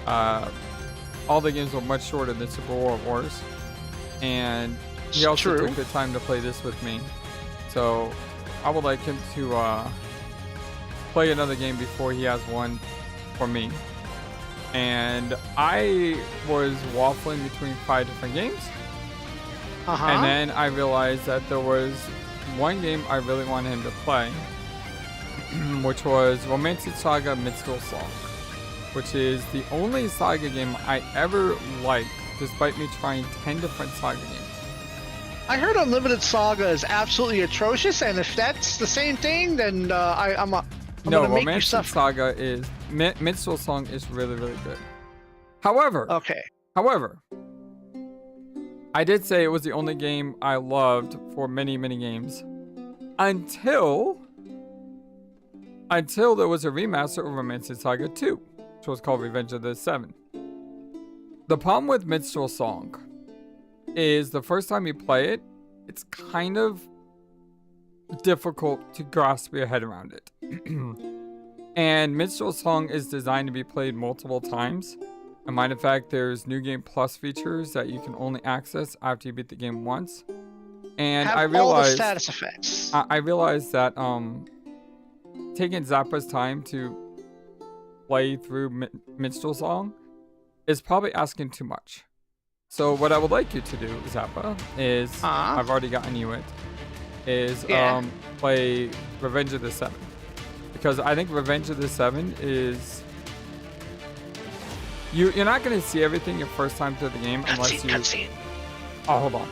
all the games were much shorter than Super World Wars, and he also took the time to play this with me. So I would like him to play another game before he has one for me. And I was waffling between 5 different games. And then I realized that there was one game I really wanted him to play, which was Romantic Saga Minstrel Song, which is the only Saga game I ever liked, despite me trying 10 different Saga games. I heard Unlimited Saga is absolutely atrocious, and if that's the same thing, then I'm no, Romantic Saga is Minstrel Song is really, really good. However, I did say it was the only game I loved for many, many games until there was a remaster of Romantic Saga 2, which was called Revenge of the Seven. The problem with Minstrel Song is the first time you play it, it's kind of difficult to grasp your head around it. And Minstrel Song is designed to be played multiple times. As a matter of fact, there's New Game Plus features that you can only access after you beat the game once. And I realized all the status effects. I realized that taking Zappa's time to play through Minstrel Song is probably asking too much. So what I would like you to do, Zappa, is I've already gotten you it. Is play Revenge of the Seven, because I think Revenge of the Seven is you're not going to see everything your first time through the game unless you. Oh, hold on.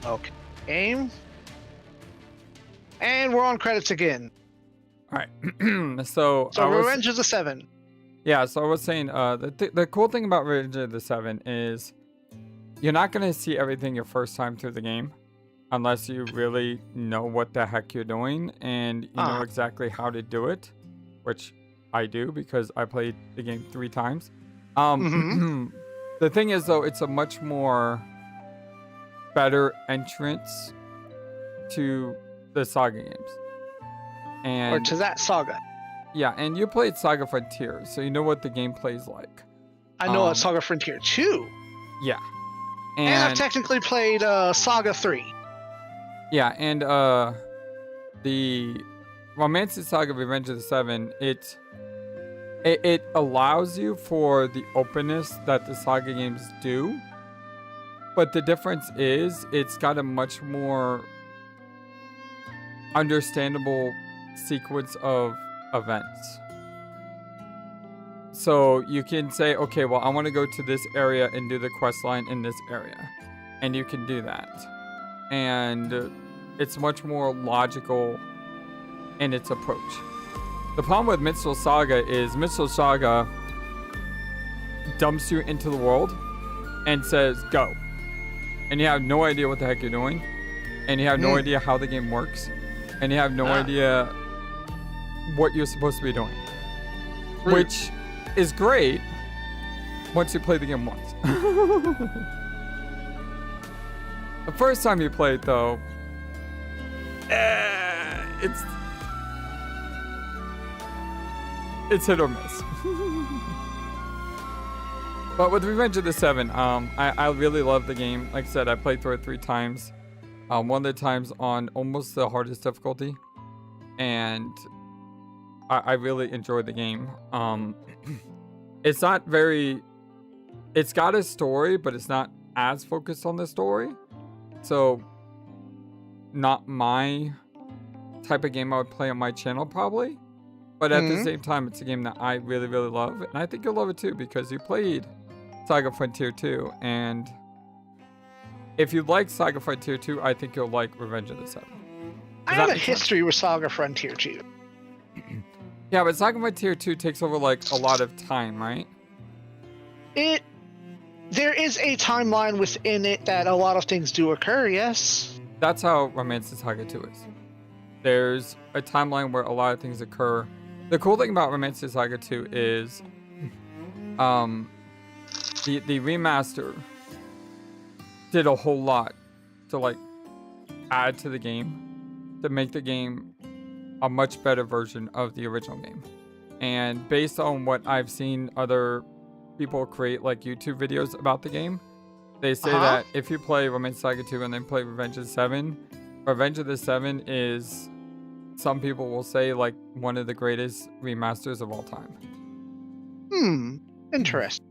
Okay. Aim. And we're on credits again. All right. So Revenge of the Seven. Yeah, so I was saying, the cool thing about Revenge of the Seven is you're not going to see everything your first time through the game unless you really know what the heck you're doing and you know exactly how to do it, which I do because I played the game 3 times. The thing is, though, it's a much more better entrance to the Saga games. Or to that saga. Yeah, and you played Saga Frontier, so you know what the gameplay is like. I know it's Saga Frontier 2. Yeah. And I've technically played Saga 3. Yeah, and the Romantic Saga Revenge of the Seven, it allows you for the openness that the Saga games do. But the difference is it's got a much more understandable sequence of events. So you can say, okay, well, I want to go to this area and do the quest line in this area. And you can do that. And it's much more logical in its approach. The problem with Minstrel Saga is Minstrel Saga dumps you into the world and says, go. And you have no idea what the heck you're doing. And you have no idea how the game works. And you have no idea what you're supposed to be doing. Which is great once you play the game once. The first time you play it, though, it's hit or miss. But with Revenge of the Seven, I really love the game. Like I said, I played through it 3 times. One of the times on almost the hardest difficulty. And I really enjoyed the game. It's not very... It's got a story, but it's not as focused on the story. So, not my type of game I would play on my channel, probably. But at the same time, it's a game that I really, really love. And I think you'll love it too, because you played Saga Frontier 2. And if you like Saga Frontier 2, I think you'll like Revenge of the Seven. I have a history with Saga Frontier 2. Yeah, but Saga Frontier 2 takes over, like, a lot of time, right? There is a timeline within it that a lot of things do occur, yes. That's how Romantic Saga 2 is. There's a timeline where a lot of things occur. The cool thing about Romantic Saga 2 is the remaster did a whole lot to, like, add to the game to make the game a much better version of the original game. And based on what I've seen other people create, like, YouTube videos about the game, they say that if you play Romantic Saga 2 and then play Revenge of the Seven, Revenge of the Seven is, some people will say, like, one of the greatest remasters of all time. Interesting.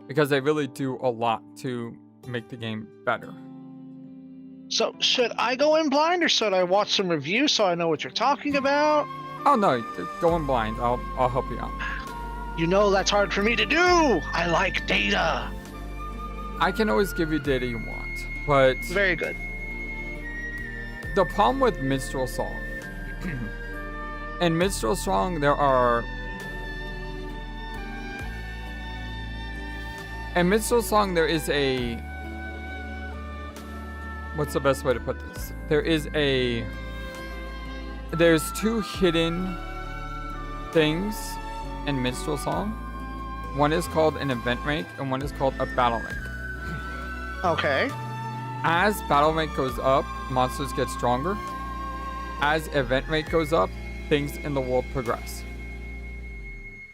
Because they really do a lot to make the game better. So, should I go in blind or should I watch some reviews so I know what you're talking about? Oh no, go in blind. I'll help you out. You know that's hard for me to do. I like data. I can always give you data you want, but very good. The problem with Minstrel Song, in Minstrel Song there are, in Minstrel Song there is a, what's the best way to put this? There's 2 hidden things in Minstrel Song. One is called an event rank and one is called a battle rank. Okay. As battle rank goes up, monsters get stronger. As event rank goes up, things in the world progress.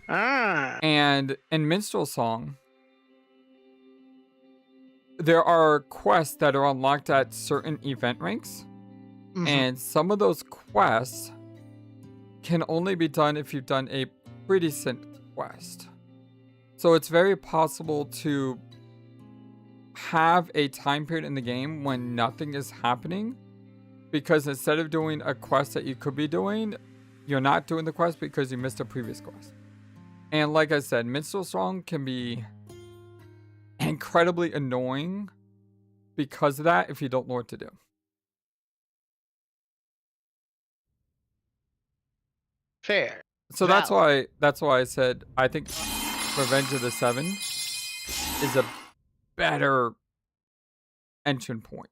And in Minstrel Song, there are quests that are unlocked at certain event ranks. And some of those quests can only be done if you've done a recent quest. So it's very possible to have a time period in the game when nothing is happening, because instead of doing a quest that you could be doing, you're not doing the quest because you missed a previous quest. And like I said, Minstrel Song can be incredibly annoying because of that if you don't know what to do. Fair. So that's why I said I think Revenge of the Seven is a better entrance point.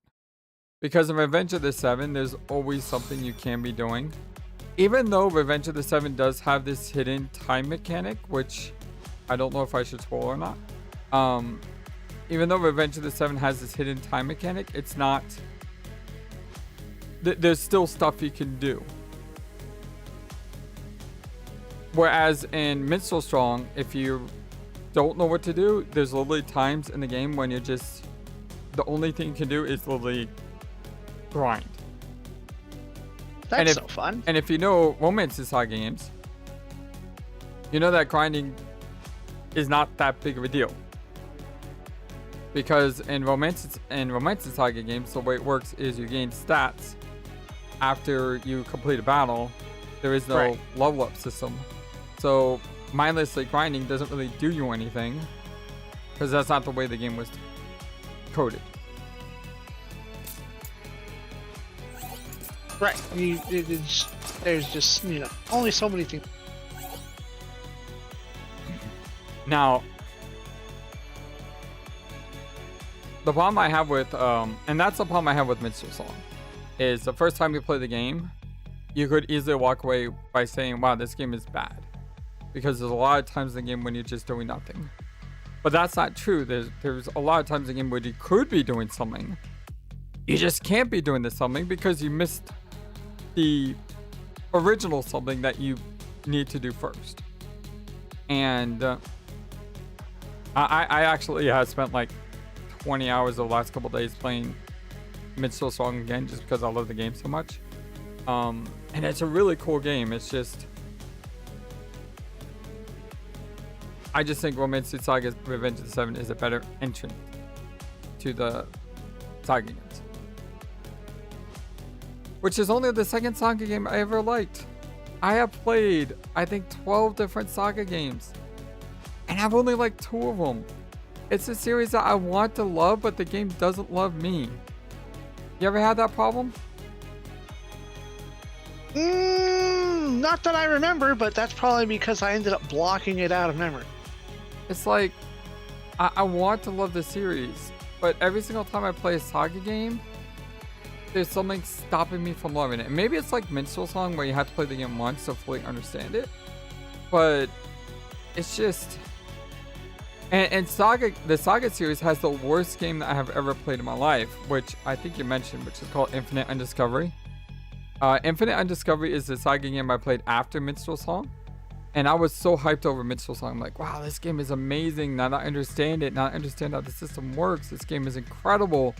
Because in Revenge of the Seven, there's always something you can be doing. Even though Revenge of the Seven does have this hidden time mechanic, which I don't know if I should spoil or not. Even though Revenge of the Seven has this hidden time mechanic, it's not... There's still stuff you can do. Whereas in Minstrel Strong, if you don't know what to do, there's literally times in the game when you're just... The only thing you can do is literally grind. That's so fun. And if you know Romance Saga games, you know that grinding is not that big of a deal. Because in Romance Saga games, the way it works is you gain stats after you complete a battle. There is no level up system. So mindlessly grinding doesn't really do you anything, because that's not the way the game was coded. Right. There's just, only so many things. Now, the problem I have with, and that's the problem I have with Minstrel Song, is the first time you play the game, you could easily walk away by saying, wow, this game is bad. Because there's a lot of times in the game when you're just doing nothing. But that's not true. There's a lot of times in the game where you could be doing something. You just can't be doing this something because you missed the original something that you need to do first. And I actually have spent like 20 hours the last couple days playing Minstrel Song again just because I love the game so much. And it's a really cool game. It's just... I just think Romance Saga Revenge of the Seven is a better entrant to the Saga games. Which is only the second Saga game I ever liked. I have played, I think, 12 different Saga games. And I've only liked 2 of them. It's a series that I want to love, but the game doesn't love me. You ever had that problem? Not that I remember, but that's probably because I ended up blocking it out of memory. It's like, I want to love the series, but every single time I play a Saga game, there's something stopping me from loving it. And maybe it's like Minstrel Song where you have to play the game once to fully understand it. But it's just... And Saga, the Saga series has the worst game that I have ever played in my life, which I think you mentioned, which is called Infinite Undiscovery. Infinite Undiscovery is the Saga game I played after Minstrel Song. And I was so hyped over Minstrel Song. I'm like, wow, this game is amazing. Now that I understand it, now I understand how the system works. This game is incredible.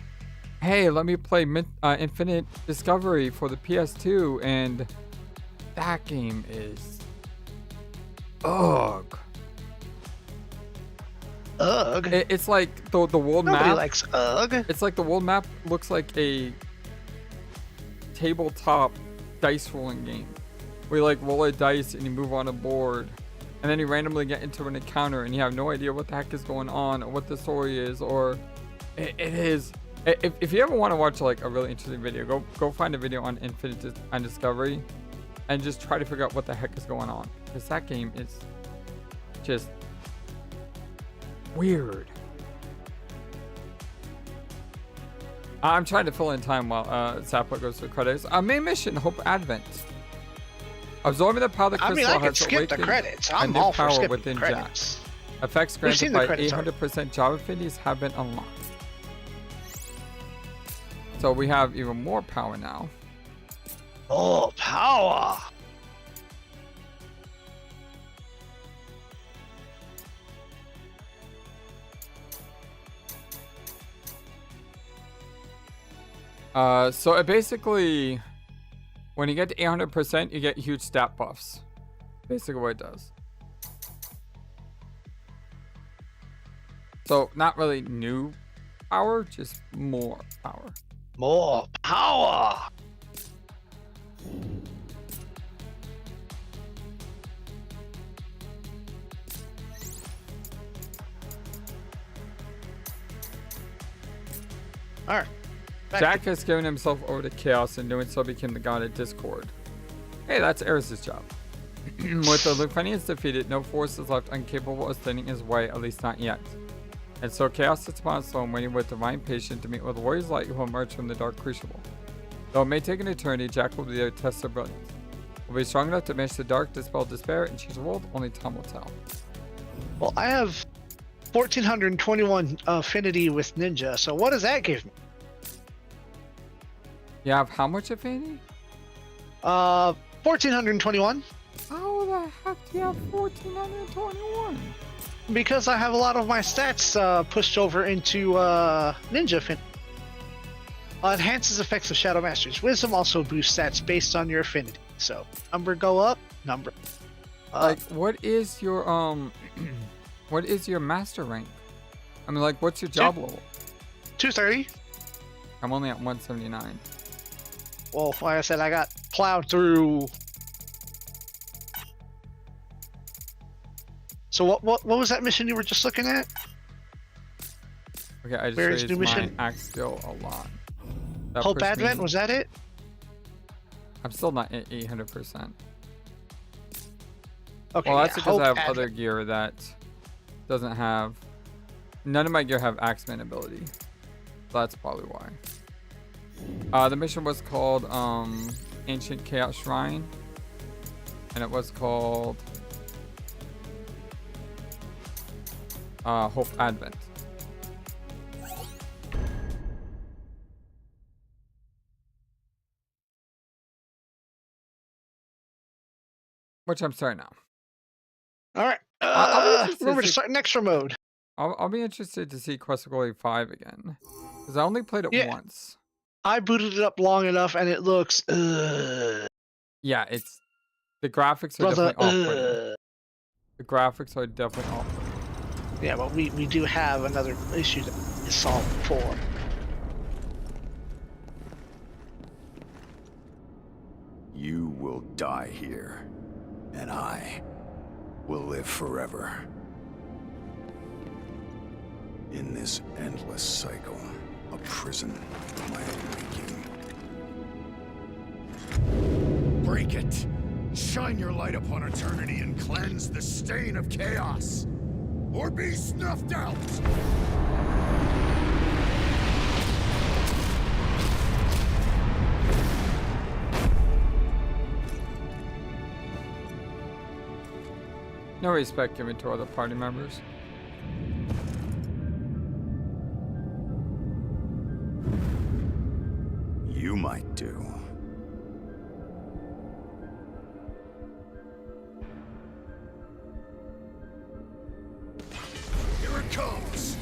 Hey, let me play Infinite Discovery for the PS2. And that game is... Ugh. Ugh. It's like the world map. Nobody likes ugh. It's like the world map looks like a tabletop dice rolling game. Where you like roll a dice and you move on a board. And then you randomly get into an encounter and you have no idea what the heck is going on or what the story is. Or it is... If you ever want to watch like a really interesting video, go find a video on Infinite Undiscovery and just try to figure out what the heck is going on. Because that game is just weird. I'm trying to fill in time while Zappa goes to credits. Main mission, Hope Advent. Absorbing the power of the crystal I can has skip the awakened credits. a I'm new all for power skipping within the Jack. credits. Effects We've seen granted the by credits 800% Java affinities have been unlocked. So we have even more power now. Oh, power! So it basically, when you get to 800%, you get huge stat buffs. Basically what it does. So not really new power, just more power. More power! All right. Jack has given himself over to chaos and doing so became the god of discord. Hey, that's Eris's job. With the Lucanians defeated, no force is left incapable of standing his way, at least not yet. And so chaos sits upon its throne, waiting with divine patience to meet with warriors light who will emerge from the dark crucible. Though it may take an eternity, Jack will be there to test their brilliance. Will be strong enough to banish the dark, dispel despair, and change the world? Only time will tell. Well, I have 1421 affinity with ninja, so what does that give me? You have how much affinity? 1421. How the heck do you have 1421? Because I have a lot of my stats pushed over into ninja affinity. Enhances effects of Shadow Masters. Wisdom also boosts stats based on your affinity. So number go up, number. Like, what is your what is your master rank? I mean, like, what's your job level? 230. I'm only at 179. Well, like I said, I got plowed through. So what was that mission you were just looking at? Okay, I just Where's raised new my mission? axe skill a lot. That Hope pushed Advent, me- was that it? I'm still not at 800%. Okay, Well, that's yeah, because I Hope have other Advent. gear that doesn't have. None of my gear have axeman ability. So that's probably why. The mission was called Ancient Chaos Shrine, and it was called Hope Advent. Which I'm starting now. All right. I'll be interested Remember to to see- start an extra mode. I'll be interested to see Quest of Glory 5 again. Because I only played it Yeah. once. I booted it up long enough, and it looks. Yeah, it's. The graphics are Brother, definitely off-putting. The graphics are definitely off-putting. Yeah, but we do have another issue that is solved for. You will die here, and I will live forever. In this endless cycle, a prison of my own making. Break it! Shine your light upon eternity and cleanse the stain of chaos! Or be snuffed out! No respect given to other party members. You might do. Here it comes!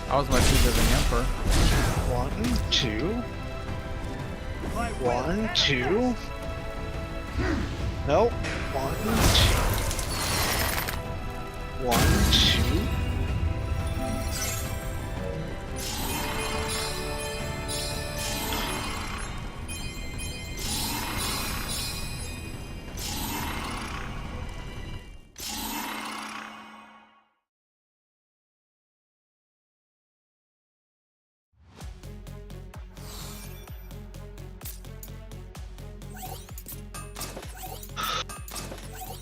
That was my teacher the Emperor. 1, 2. 1, 2. Nope. 1, 2. 1, 2.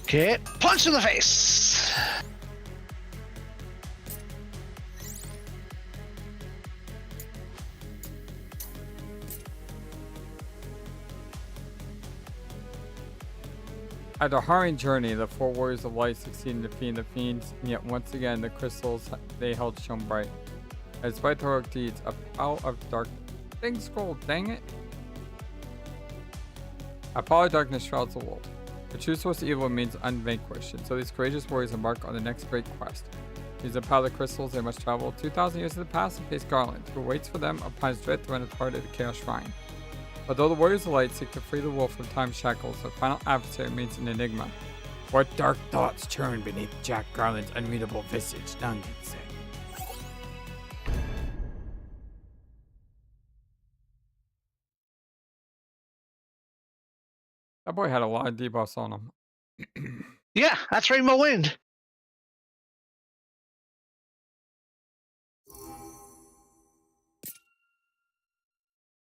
Get punched in the face. After a harrowing journey, the four warriors of light succeed in defeating the fiends, and yet once again the crystals they held shone bright. And despite their heroic deeds, a pile of dark thing scroll, dang it. A pile of darkness shrouds the world. The true source of evil remains unvanquished, and so these courageous warriors embark on the next great quest. Using a pile of crystals, they must travel 2,000 years to the past and face Garland, who waits for them upon his dread throne as part of the Chaos Shrine. Although the Warriors of Light seek to free the world from time's shackles, their final adversary remains an enigma. What dark thoughts churn beneath Jack Garland's unreadable visage, none can say. That boy had a lot of debuffs on him. Yeah, that's Rainbow Wind.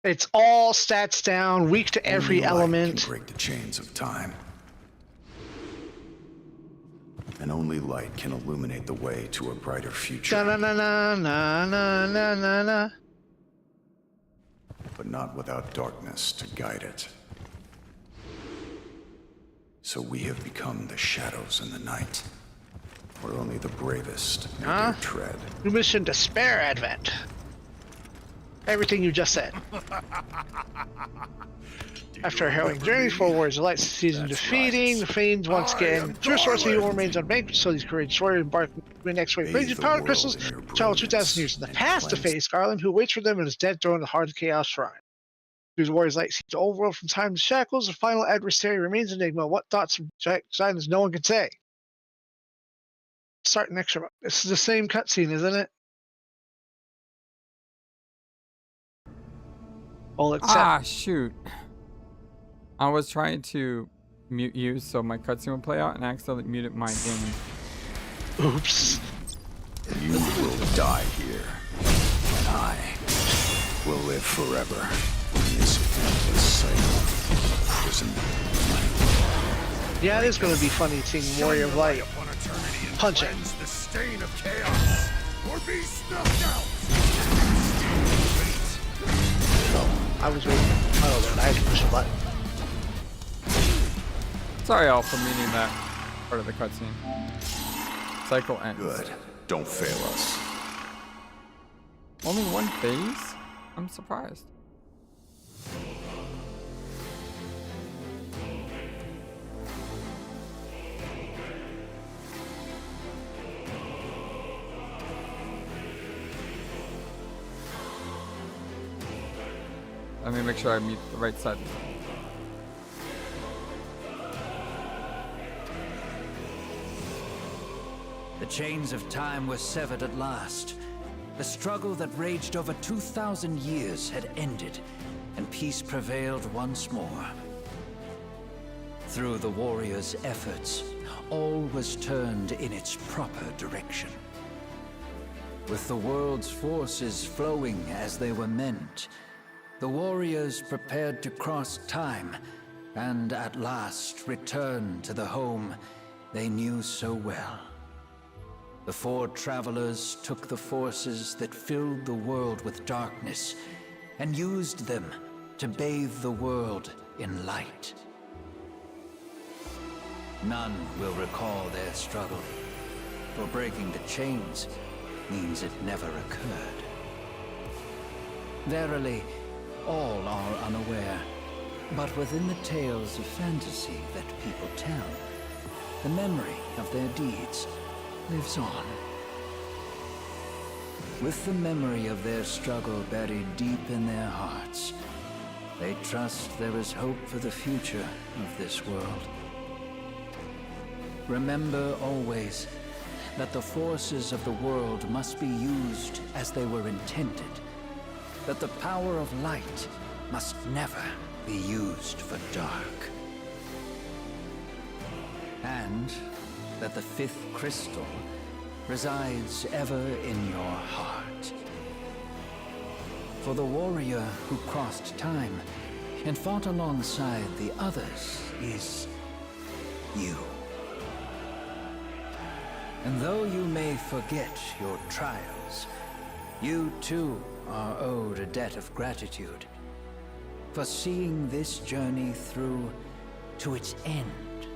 It's all stats down, weak to every Only light element. can break the chains of time. And only light can illuminate the way to a brighter future. Na na na na na na na na. But not without darkness to guide it. So we have become the shadows in the night, where only the bravest may dare tread. New mission to spare Advent. Everything you just said. After a harrowing journey, four warriors of light succeed in defeating the fiends once again. True source of evil remains unvanquished, so these courageous warriors embark on the next wave. Raging power crystals travel 2,000 years in the past to face Garland, who waits for them in his dead throne in the heart of the Chaos Shrine. These warriors light seek the old world from time's shackles. The final adversary remains an enigma. What thoughts of Jack Silence no one can say. Start an extra. This is the same cutscene, isn't it? All except Shoot. I was trying to mute you so my cutscene would play out and I accidentally muted my game. oops. You will die here, and I will live forever in this endless cycle of prison. Yeah, it is going to be funny seeing Warrior of Light punching. The stain of chaos, or be snuffed out. I was waiting. Oh, Lord, I had to push a button. Sorry all for muting that part of the cutscene. Cycle ends. Good. Don't fail us. Only one phase? I'm surprised. Let me make sure I mute the right side. The chains of time were severed at last. The struggle that raged over 2,000 years had ended, and peace prevailed once more. Through the warriors' efforts, all was turned in its proper direction. With the world's forces flowing as they were meant, the warriors prepared to cross time and at last return to the home they knew so well. The four travelers took the forces that filled the world with darkness and used them to bathe the world in light. None will recall their struggle, for breaking the chains means it never occurred. Verily, all are unaware, but within the tales of fantasy that people tell, the memory of their deeds lives on. With the memory of their struggle buried deep in their hearts, they trust there is hope for the future of this world. Remember always that the forces of the world must be used as they were intended, that the power of light must never be used for dark, and that the fifth crystal resides ever in your heart. For the warrior who crossed time and fought alongside the others is you. And though you may forget your trials, you too are owed a debt of gratitude for seeing this journey through to its end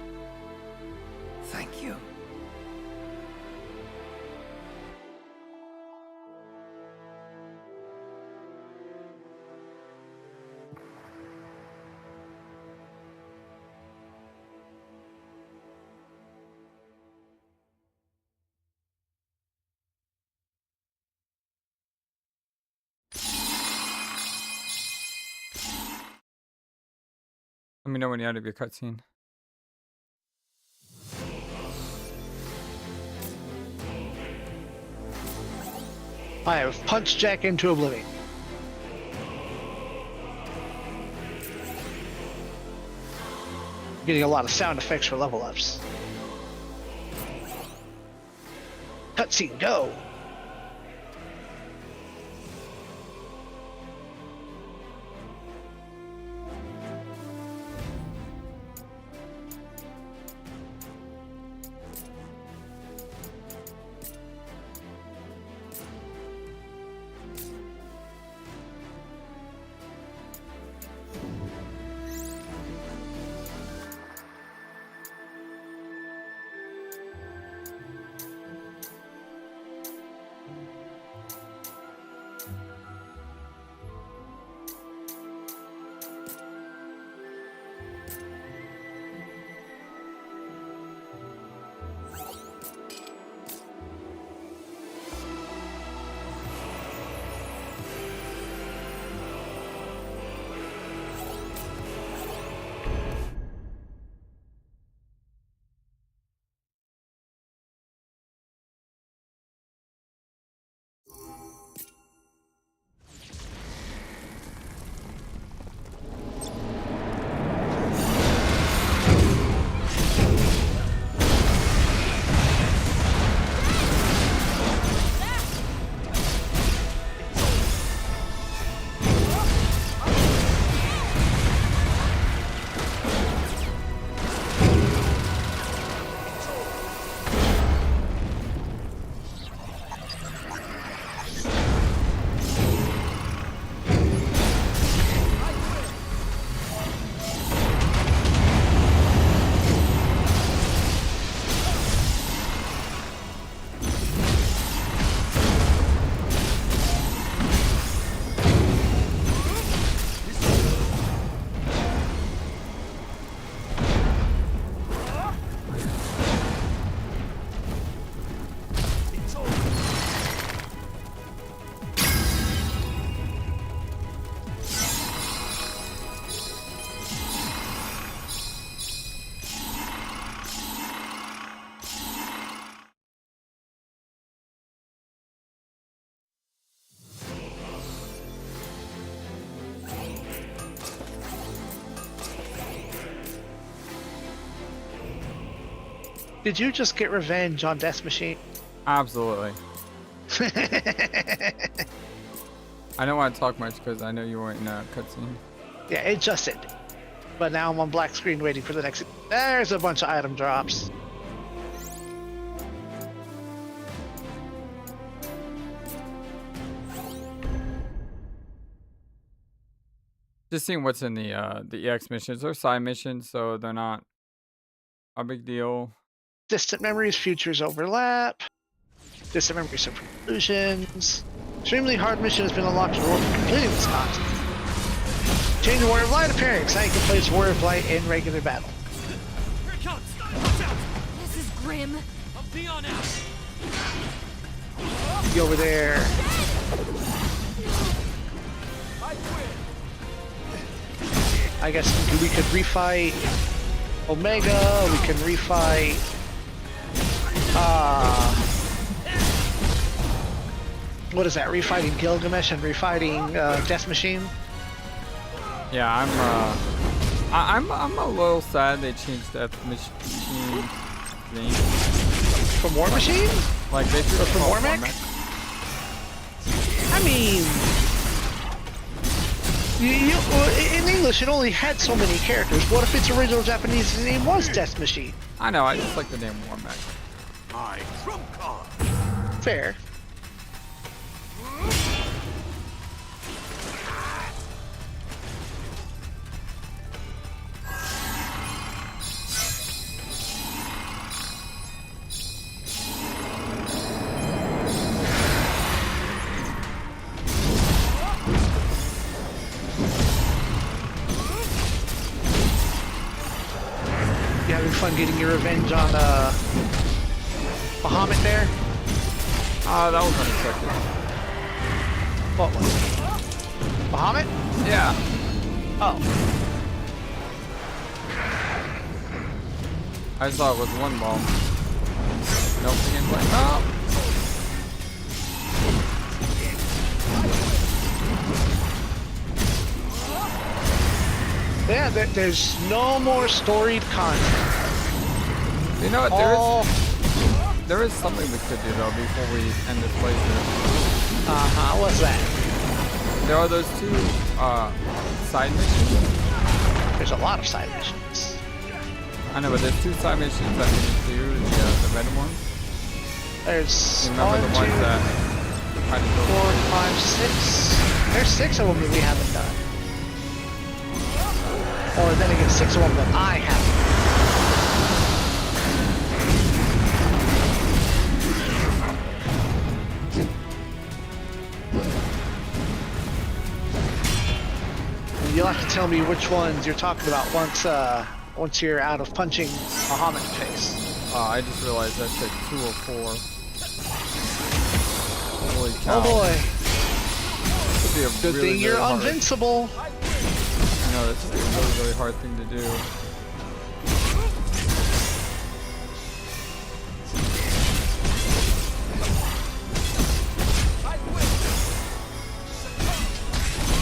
Let me know when you're out of your cutscene. I have punched Jack into oblivion. Getting a lot of sound effects for level ups. Cutscene, go! Did you just get revenge on Death Machine? Absolutely. I don't want to talk much because I know you weren't in a cutscene. Yeah, it just ended. But now I'm on black screen waiting for the next. There's a bunch of item drops. Just seeing what's in the EX missions. They're side missions, so they're not a big deal. Distant memories, futures overlap. Distant memories of illusions. Extremely hard mission has been unlocked in order for completing this content. Change the Warrior of Light appearance. Now you can place Warrior of Light in regular battle. Here it comes! Watch out! This is grim. I'm beyond out! Go over there. I guess we could refight Omega. We can refight. What is that? Refighting Gilgamesh and refighting Death Machine. Yeah, I'm a little sad they changed Death Machine name. From War Machine? Like they should have from called Warmech? I mean, in English it only had so many characters. What if its original Japanese name was Death Machine? I know, I just like the name Warmech. My trump card. Fair. You having fun getting your revenge on Bahamut there? That was unexpected. What was it? Bahamut? Yeah. Oh. I thought it was one bomb. Nope, we can play. No! Yeah, there's no more storied content. You know what? There is something we could do though before we end this playthrough. What's that? There are those two side missions. There's a lot of side missions. I know, but there's two side missions that we need to do. The red one. There's You remember the ones that I did 4, 5, 6. There's 6 of them that we haven't done. Or then again, 6 of them that I haven't. And you'll have to tell me which ones you're talking about once you're out of punching Muhammad in the face. I just realized I said 2 or 4. Holy cow. Oh boy. This would be a Good really, thing you're really hard- invincible. I know, this would be a really, really hard thing to do.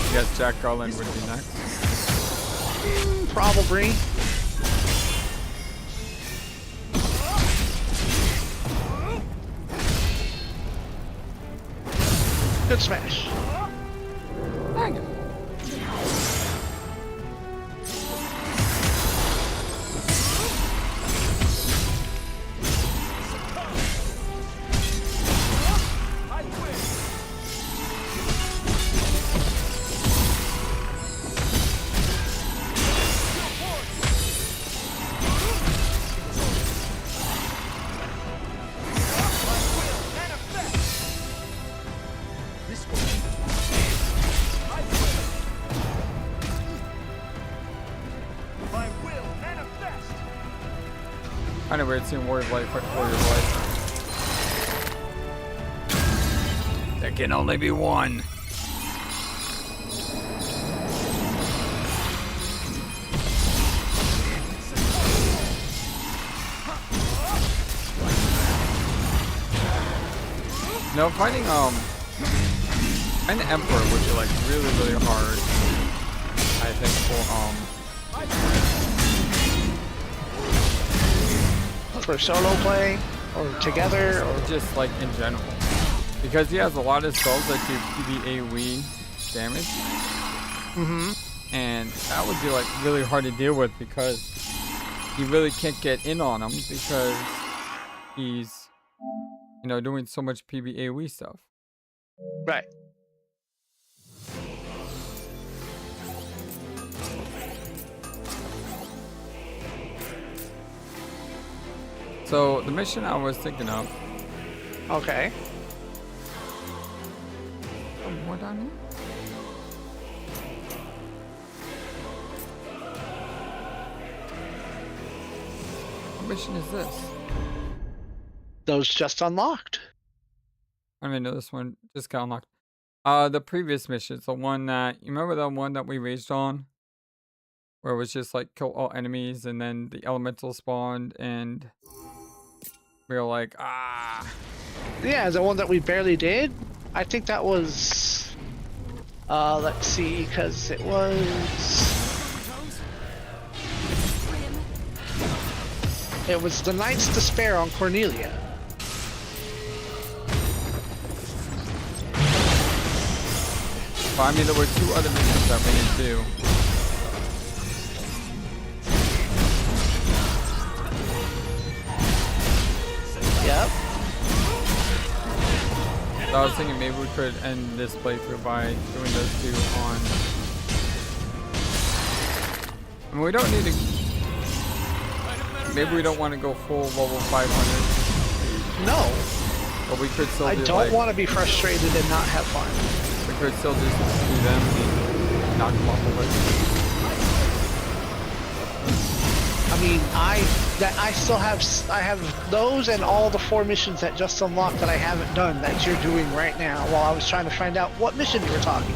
I guess Jack Garland would be next. Probably. Good smash. Dang it. Kind of weird seeing Warrior of Light fight Warrior of Light. There can only be one. No, fighting an Emperor would be like really, really hard. I think For solo play, or together, or just like in general. Because he has a lot of spells that do PvAOE damage. And that would be like really hard to deal with because you really can't get in on him because he's, you know, doing so much PvAOE stuff. right. So the mission I was thinking of. Okay. More down here? What mission is this? Those just unlocked. I mean, no, this one just got unlocked. The previous missions, the one that you remember, the one that we raged on, where it was just like kill all enemies, and then the elemental spawned, and we were like, ah. Yeah, the one that we barely did. I think that was. Let's see, because it was. It was the Knight's Despair on Cornelia. But I mean, there were 2 other missions that we didn't do. Yep. So I was thinking maybe we could end this playthrough by doing those 2 on. I mean, we don't need to. Maybe we don't want to go full level 500. No. But we could still I do don't like, want to be frustrated and not have fun. we could still just do them and knock them off the list. I mean, I still have those and all the 4 missions that just unlocked that I haven't done that you're doing right now while I was trying to find out what mission you were talking.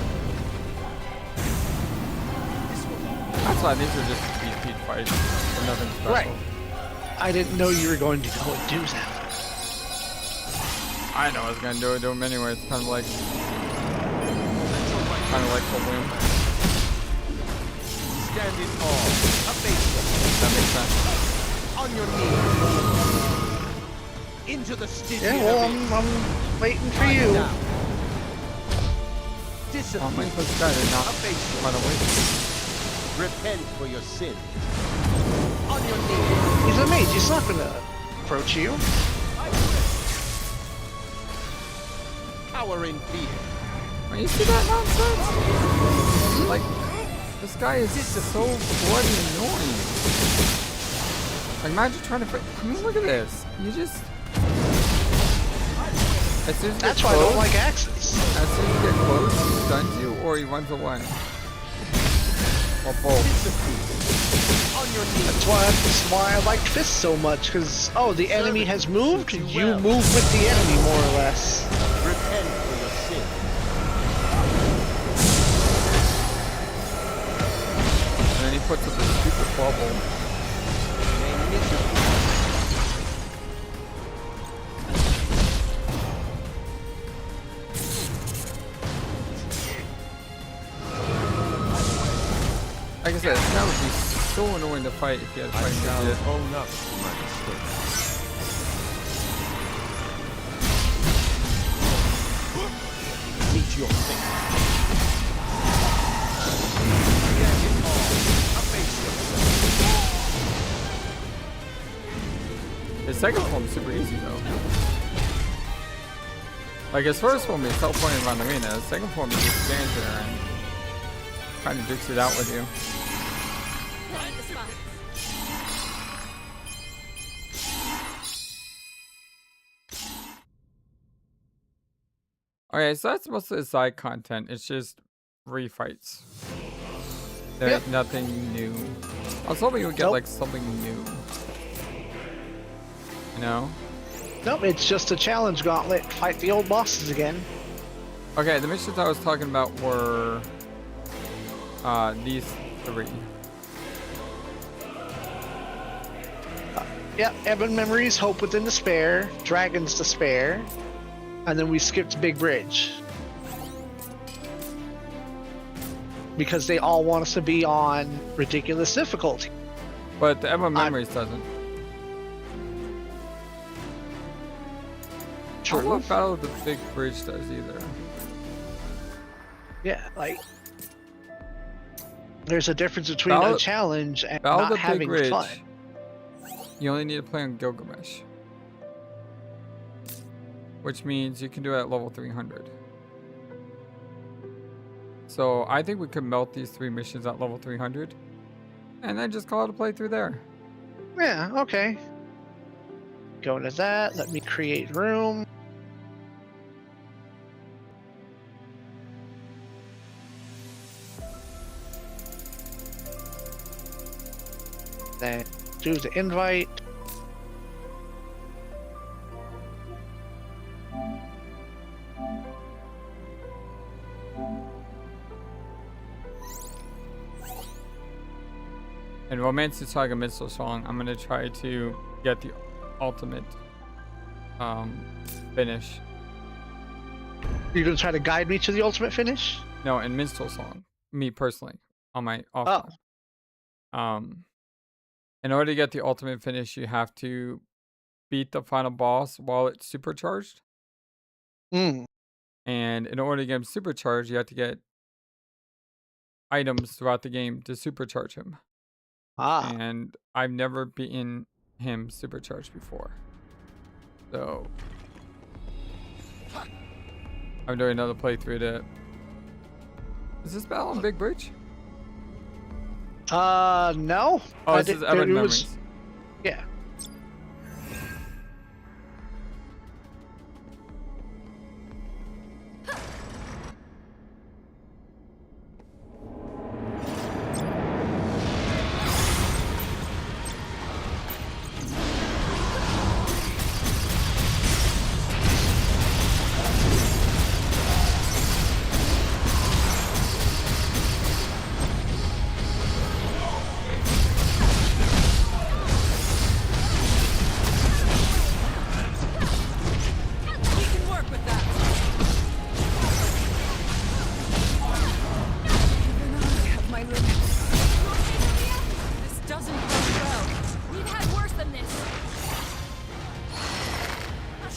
That's why these are just repeat fights. They're nothing special. Right. I didn't know you were going to go and do that. I know I was gonna do him anyway. It's kind of like the win. Stand in awe. That makes sense. On your knees. Into the Stygian Yeah, well, abyss. I'm waiting for you. Oh, my supposed to try to not run away. Repent for your sin. On your knees. He's a mage. He's not gonna approach you. Cower in fear. You see that nonsense? Like, this guy is so bloody annoying. Like, imagine trying to fight. I mean, look at this. You just. As soon as you That's get why close, I don't like axes. As soon as you get close, he stuns you or he runs away. Or both. On your knees. That's why I like fists so much, because, oh, the enemy has moved, you move with the enemy, more or less. Repent for your sin. And then he puts up this stupid bubble. Like I said, that would be so annoying to fight if you had to fight this. Own up to my mistake. Meet your fate. His second form is super easy though. Like his first form is teleporting around the arena. His second form is just stands there and kind of dukes it out with you. Okay, so that's mostly the side content. It's just refights. There's nothing new. I was hoping you would get like something new. You know? Nope, it's just a challenge gauntlet. Fight the old bosses again. Okay, the missions I was talking about were these three. Yeah, Ebon Memories, Hope Within Despair, Dragon's Despair, and then we skipped Big Bridge. Because they all want us to be on ridiculous difficulty. But the Ebon Memories doesn't. I don't know what Battle of the Big Bridge does either. Yeah, like there's a difference between a challenge and not having fun. You only need to play on Gilgamesh, which means you can do it at level 300. So I think we could melt these three missions at level 300 and then just call it a playthrough there. Yeah, okay. Go into that, let me create room. Then do the invite. And Romance is Saga Minstrel Song, I'm gonna try to get the ultimate finish. You're gonna try to guide me to the ultimate finish? No, in Minstrel Song. Me personally, on my off time. In order to get the ultimate finish, you have to beat the final boss while it's supercharged. Mm. And in order to get him supercharged, you have to get items throughout the game to supercharge him. Ah. And I've never beaten him supercharged before. So I'm doing another playthrough to... Is this battle on Big Bridge? No. Oh, this is Ebon Memories. Yeah.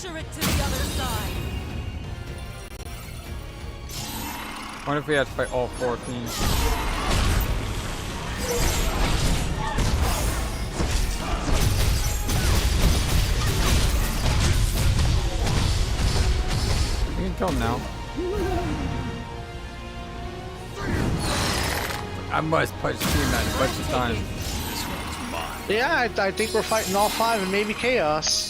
Usher it to the other side. I wonder if we had to fight all 4 teams. You can kill him now. I must punch teammate a bunch of times. Yeah, I think we're fighting all 5 and maybe Chaos.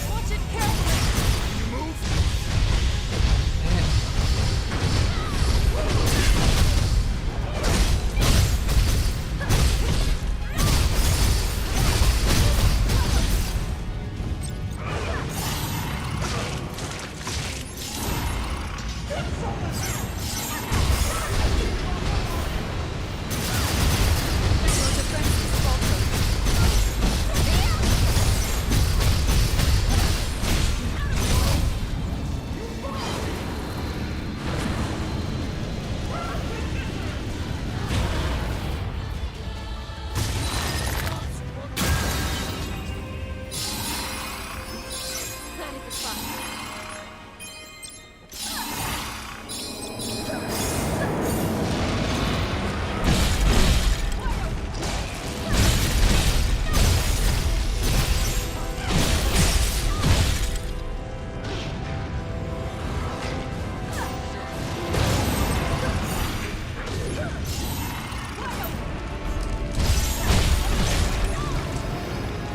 Watch it carefully.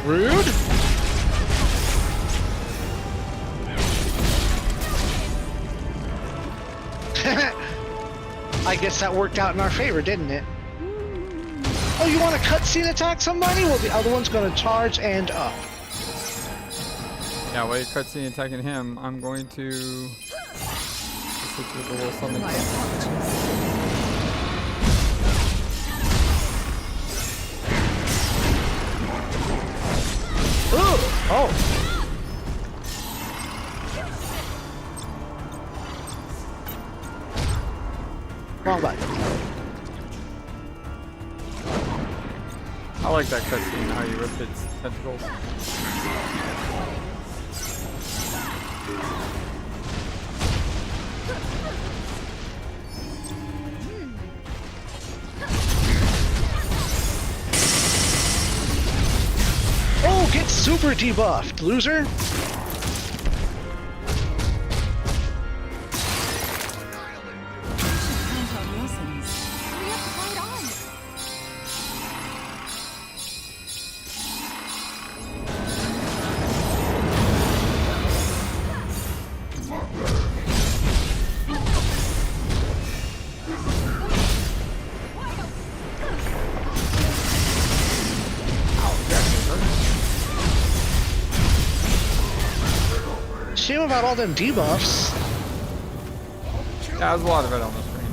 Rude. I guess that worked out in our favor, didn't it? Oh, you want to cutscene attack somebody? Well, the other one's going to charge and up. Yeah, while you're cutscene attacking him, I'm going to just hit you with a little something. My apologies. Ooh! Oh! Wrong button. I like that cutscene, how you rip its tentacles. Oh, get super debuffed, loser! Count on lessons. Hurry up, fight on. Shame about all them debuffs. Yeah, there's a lot of it on the screen.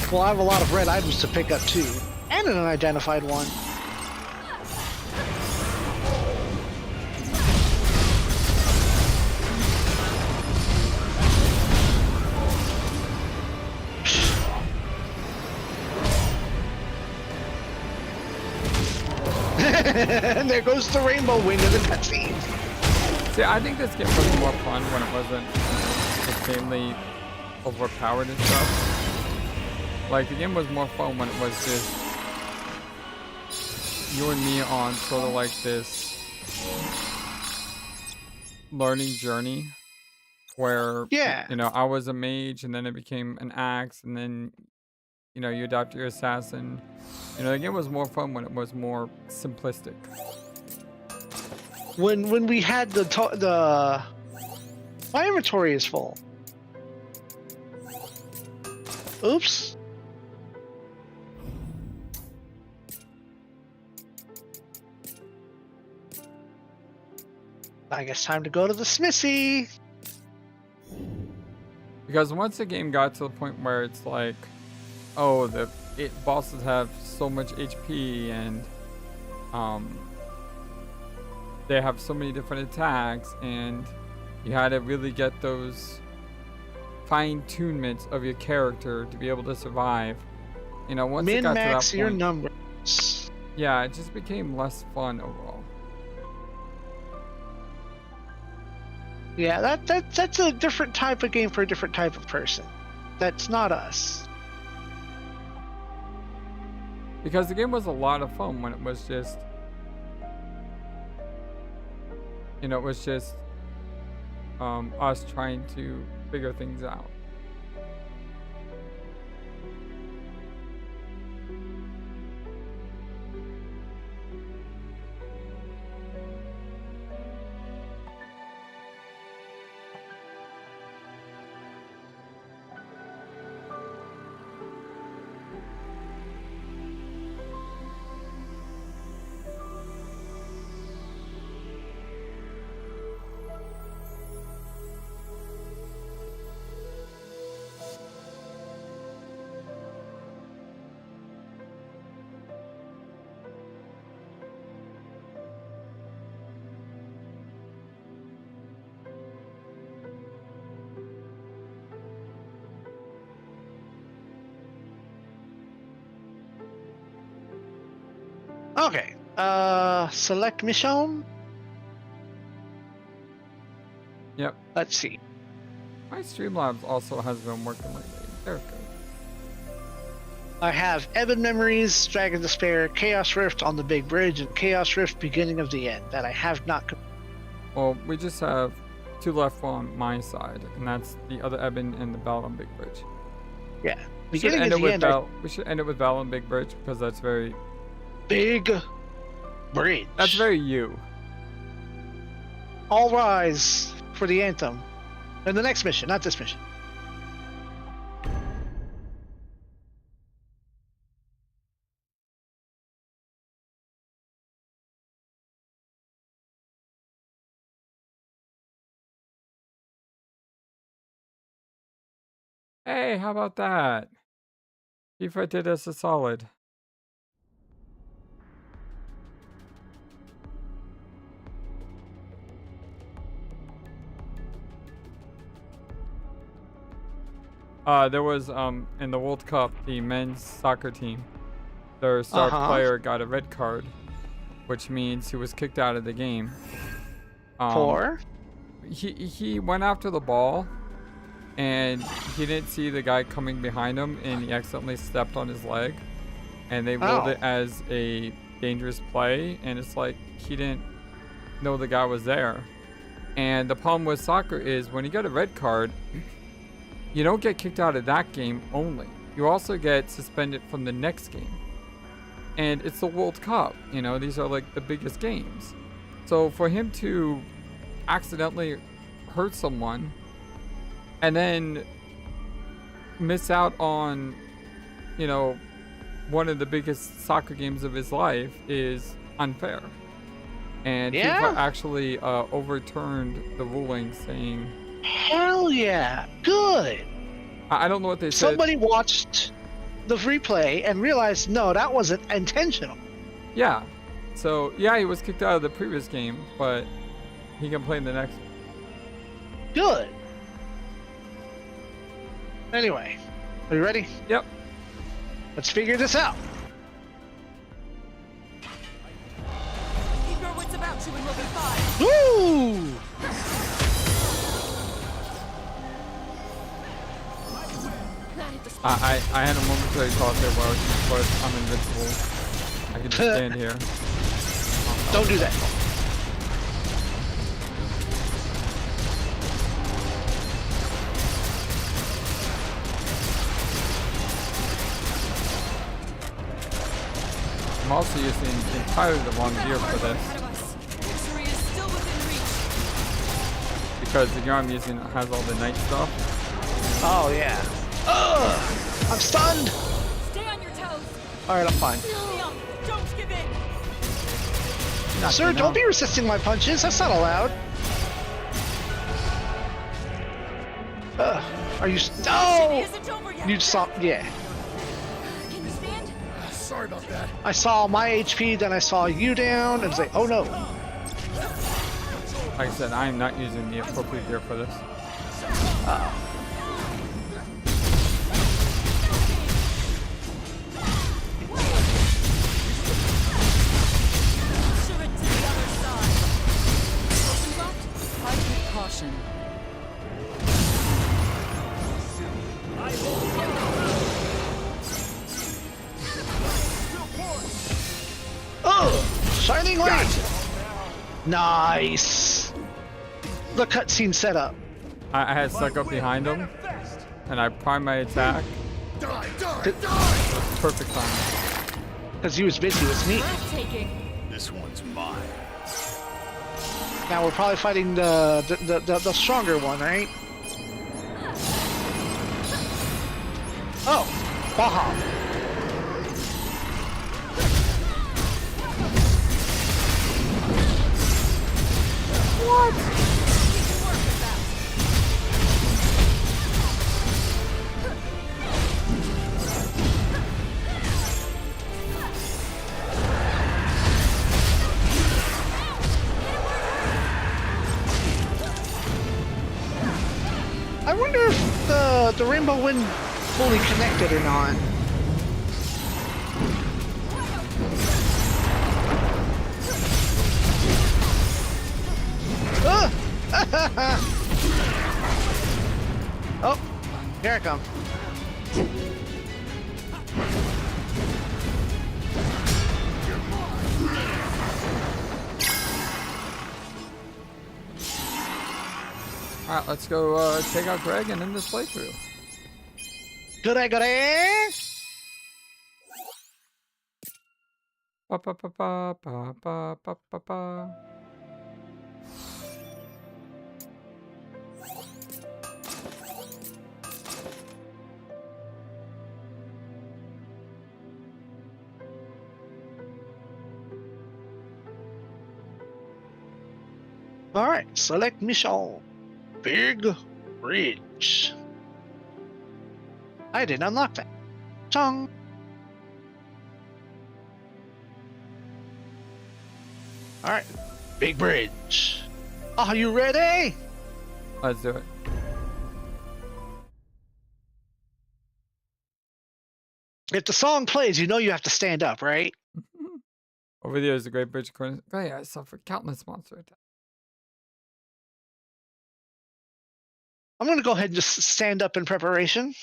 Well, I have a lot of red items to pick up too. And an unidentified one. And there goes the rainbow wing of the cutscene. See, I think this game was more fun when it wasn't insanely overpowered and stuff. Like, the game was more fun when it was just you and me on sort of like this learning journey where, Yeah. you know, I was a mage and then it became an axe and then, you know, you adopt your assassin. You know, the game was more fun when it was more simplistic. When we had the my inventory is full. Oops. I guess time to go to the smithy. Because once the game got to the point where it's like, oh, bosses have so much HP and they have so many different attacks, and you had to really get those fine-tunement of your character to be able to survive. You know, once it got to that Min-max your point, numbers. yeah, it just became less fun overall. Yeah, that's a different type of game for a different type of person. That's not us. Because the game was a lot of fun when it was just, you know, it was just us trying to figure things out. Okay. Select mission. Yep. Let's see. My Streamlabs also has been working lately. They're good. I have Ebon Memories, Dragon Despair, Chaos Rift on the Big Bridge, and Chaos Rift Beginning of the End that I have not. Well, we just have 2 left on my side, and that's the other Ebon and the Battle on Big Bridge. Yeah. We should Beginning end of it the with End. Battle. We should end it with Battle on Big Bridge because that's very. Big Bridge. That's very you. All rise for the anthem. And the next mission, not this mission. Hey, how about that? FIFA did us a solid. There was in the World Cup, the men's soccer team, their star player got a red card, which means he was kicked out of the game. For? He went after the ball, and he didn't see the guy coming behind him, and he accidentally stepped on his leg, and they ruled it as a dangerous play, and it's like he didn't know the guy was there. And the problem with soccer is when you get a red card, you don't get kicked out of that game only. You also get suspended from the next game. And it's the World Cup, you know, these are like the biggest games. So for him to accidentally hurt someone and then miss out on, you know, one of the biggest soccer games of his life is unfair. And FIFA actually overturned the ruling saying, hell yeah, good. I don't know what they said. Somebody watched the replay and realized, no, that wasn't intentional. Yeah. So, yeah, he was kicked out of the previous game, but he can play in the next. Good. Anyway, are you ready? Yep. Let's figure this out. Keep your wits about you in level 5. Woo! I had a momentary thought there where I was I'm invincible. I can just stand here. Don't do that. I'm also using entirely the wrong gear for this. Victory is still within reach. Because the gear I'm using has all the night stuff. Oh, yeah. Ugh! I'm stunned! Stay on your toes. Alright, I'm fine. Leon, don't give in. Sir, don't be resisting my punches. That's not allowed. Are you... No! You saw... Yeah. Can you stand? Sorry about that. I saw my HP, then I saw you down, and it's like, oh no. Like I said, I'm not using the appropriate gear for this. Shining light! Nice! The cutscene setup. I had stuck up behind him, and I primed my attack. Perfect time. Because he was busy with me. Breathtaking. This one's mine. Now we're probably fighting the stronger one, right? Oh! Baha! What? I wonder if the Rainbow Wind fully connected or not. Oh, here I come. Alright, let's go take out Greg and end this playthrough. Goody, goody! Ba ba ba ba ba ba ba ba ba. Alright, select mission. Big Bridge. I didn't unlock that. Chong. Alright, Big Bridge. Are you ready? Let's do it. If the song plays, you know you have to stand up, right? Over there is the Great Bridge. Oh yeah, I suffered countless monster attacks. I'm gonna go ahead and just stand up in preparation.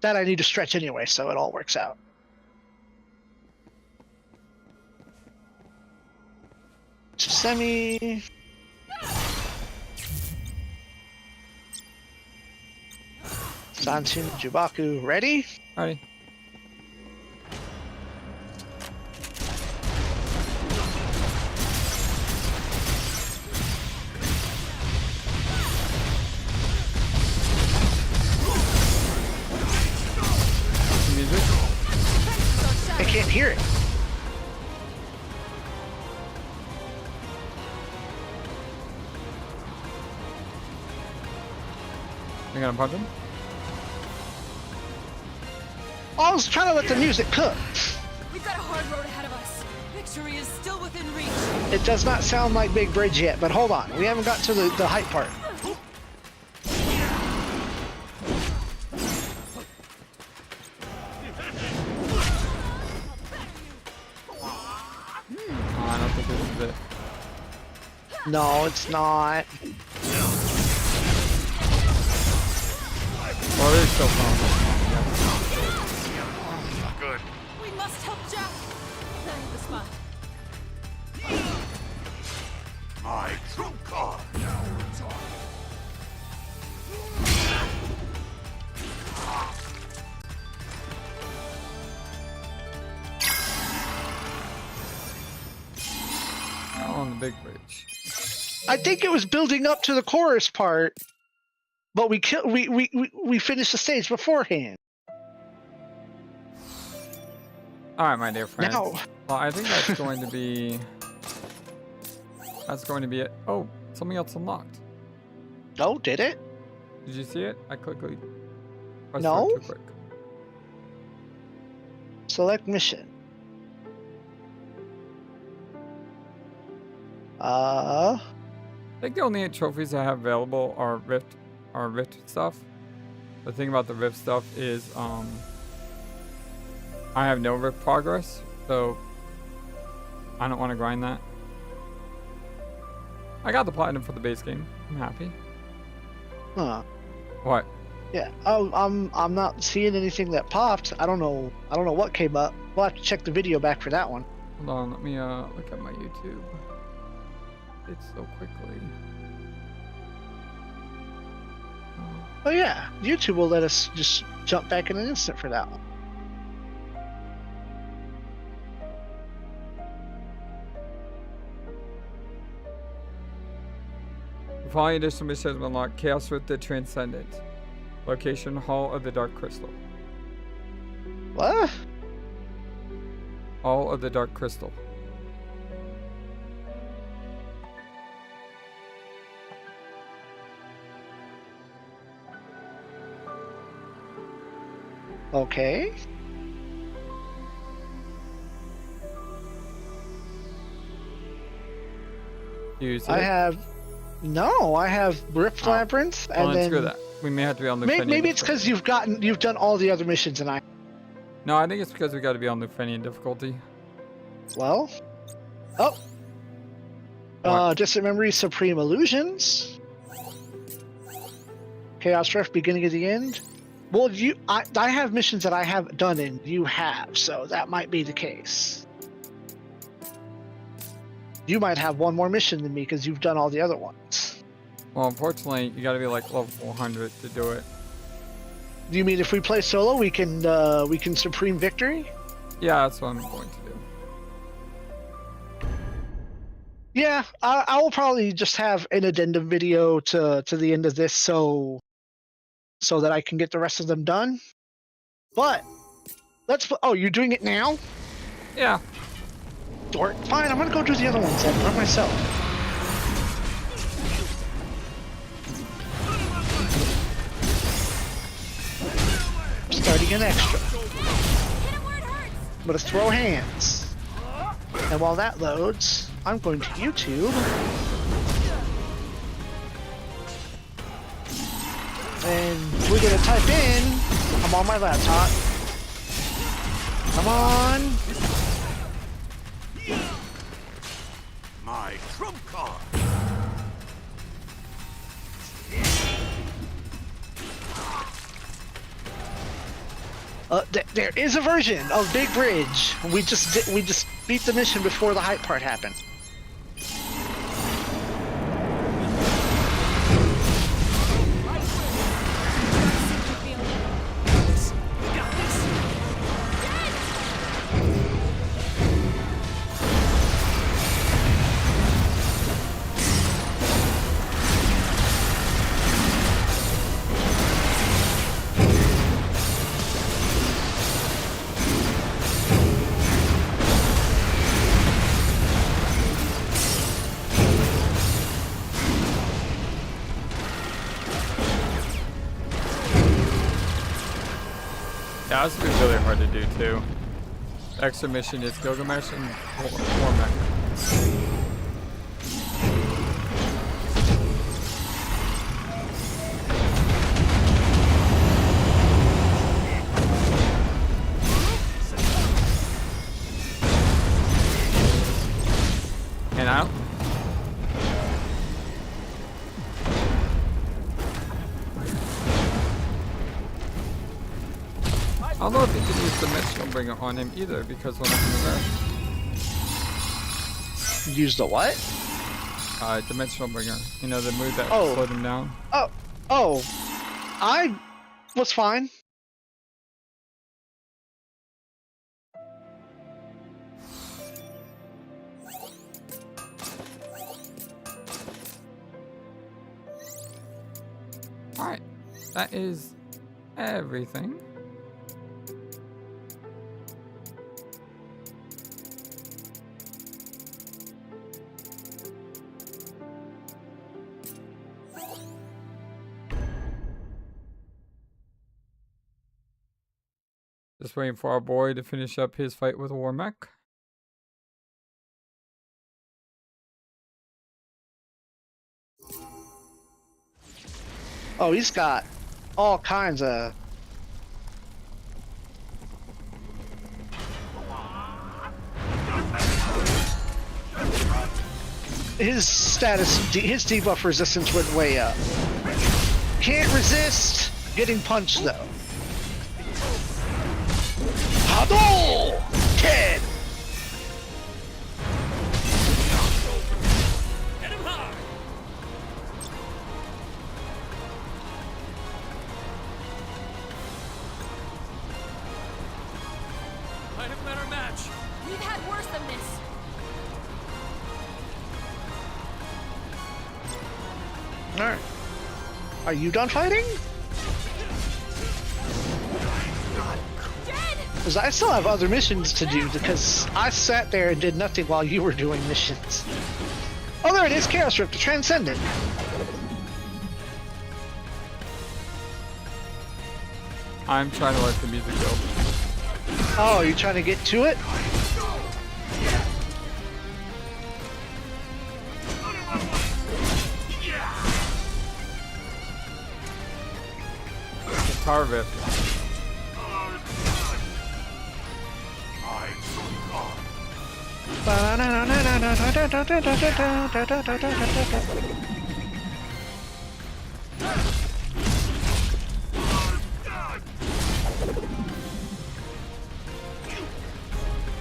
That I need to stretch anyway, so it all works out. Semi. Sanshin Jubaku, ready? Alrighty. Music. I can't hear it. You gonna punch him? I was trying to let the music cook. We've got a hard road ahead of us. Victory is still within reach. It does not sound like Big Bridge yet, but hold on. We haven't got to the hype part. Oh, I don't think this is it. No, it's not. Well, it is still fun. Good. We must help Jack. Clearing the spot. My trump card now retire. On the Big Bridge. I think it was building up to the chorus part, but we finished the stage beforehand. Alright, my dear friends. Now, Well, I think that's going to be... That's going to be it. Oh, something else unlocked. no, did it? Did you see it? I quickly pressed No. it too quick. Select mission. I think the only trophies I have available are Rift stuff. The thing about the Rift stuff is I have no Rift progress, so I don't want to grind that. I got the platinum for the base game. I'm happy. Huh. What? Yeah. Oh, I'm not seeing anything that popped. I don't know what came up. We'll have to check the video back for that one. Hold on, let me look at my YouTube. It's so quickly. Oh yeah, YouTube will let us just jump back in an instant for that one. The following additional missions have unlocked: Chaos with the Transcendent. Location: Hall of the Dark Crystal. What? Hall of the Dark Crystal. Okay. You see I it? have I have Rift Labyrinth, Well, and then then screw that. We may have to be on maybe, Lufenian it's difficulty. because you've done all the other missions, and I. No, I think it's because we got to be on Lufenian difficulty. Well. Oh. What? Distant Memories, Supreme Illusions. Chaos Rift, Beginning of the End. Well, I have missions that I haven't done, and you have, so that might be the case. You might have one more mission than me because you've done all the other ones. Well, unfortunately, you got to be like level 400 to do it. Do you mean if we play solo, we can Supreme Victory? Yeah, that's what I'm going to do. Yeah, I will probably just have an addendum video to the end of this, so that I can get the rest of them done. But oh, you're doing it now? Yeah. Dork. Fine, I'm gonna go do the other ones then by myself. Starting an extra. I'm gonna throw hands. And while that loads, I'm going to YouTube. And we're gonna type in, I'm on my laptop. Come on. My trump card. There is a version of Big Bridge. We just beat the mission before the hype part happened. Yeah, this would be really hard to do too. Extra mission is Gilgamesh and Warmech. And out. I don't know if you can use Dimensional Bringer on him either, because when I'm there. Use the what? Dimensional Bringer. You know, the move that Oh. slowed him down. Oh, I was fine. Alright. That is everything. Just waiting for our boy to finish up his fight with Warmech. Oh, he's got all kinds of. His status, his debuff resistance went way up. Can't resist getting punched though. Hadou! Ted! Hit him hard! Might have met our match. We've had worse than this. Alright. Are you done fighting? Dead! Because I still have other missions to do, because I sat there and did nothing while you were doing missions. Oh, there it is, Chaos Rift, the Transcendent. I'm trying to let the music go. Oh, are you trying to get to it? Guitar rip.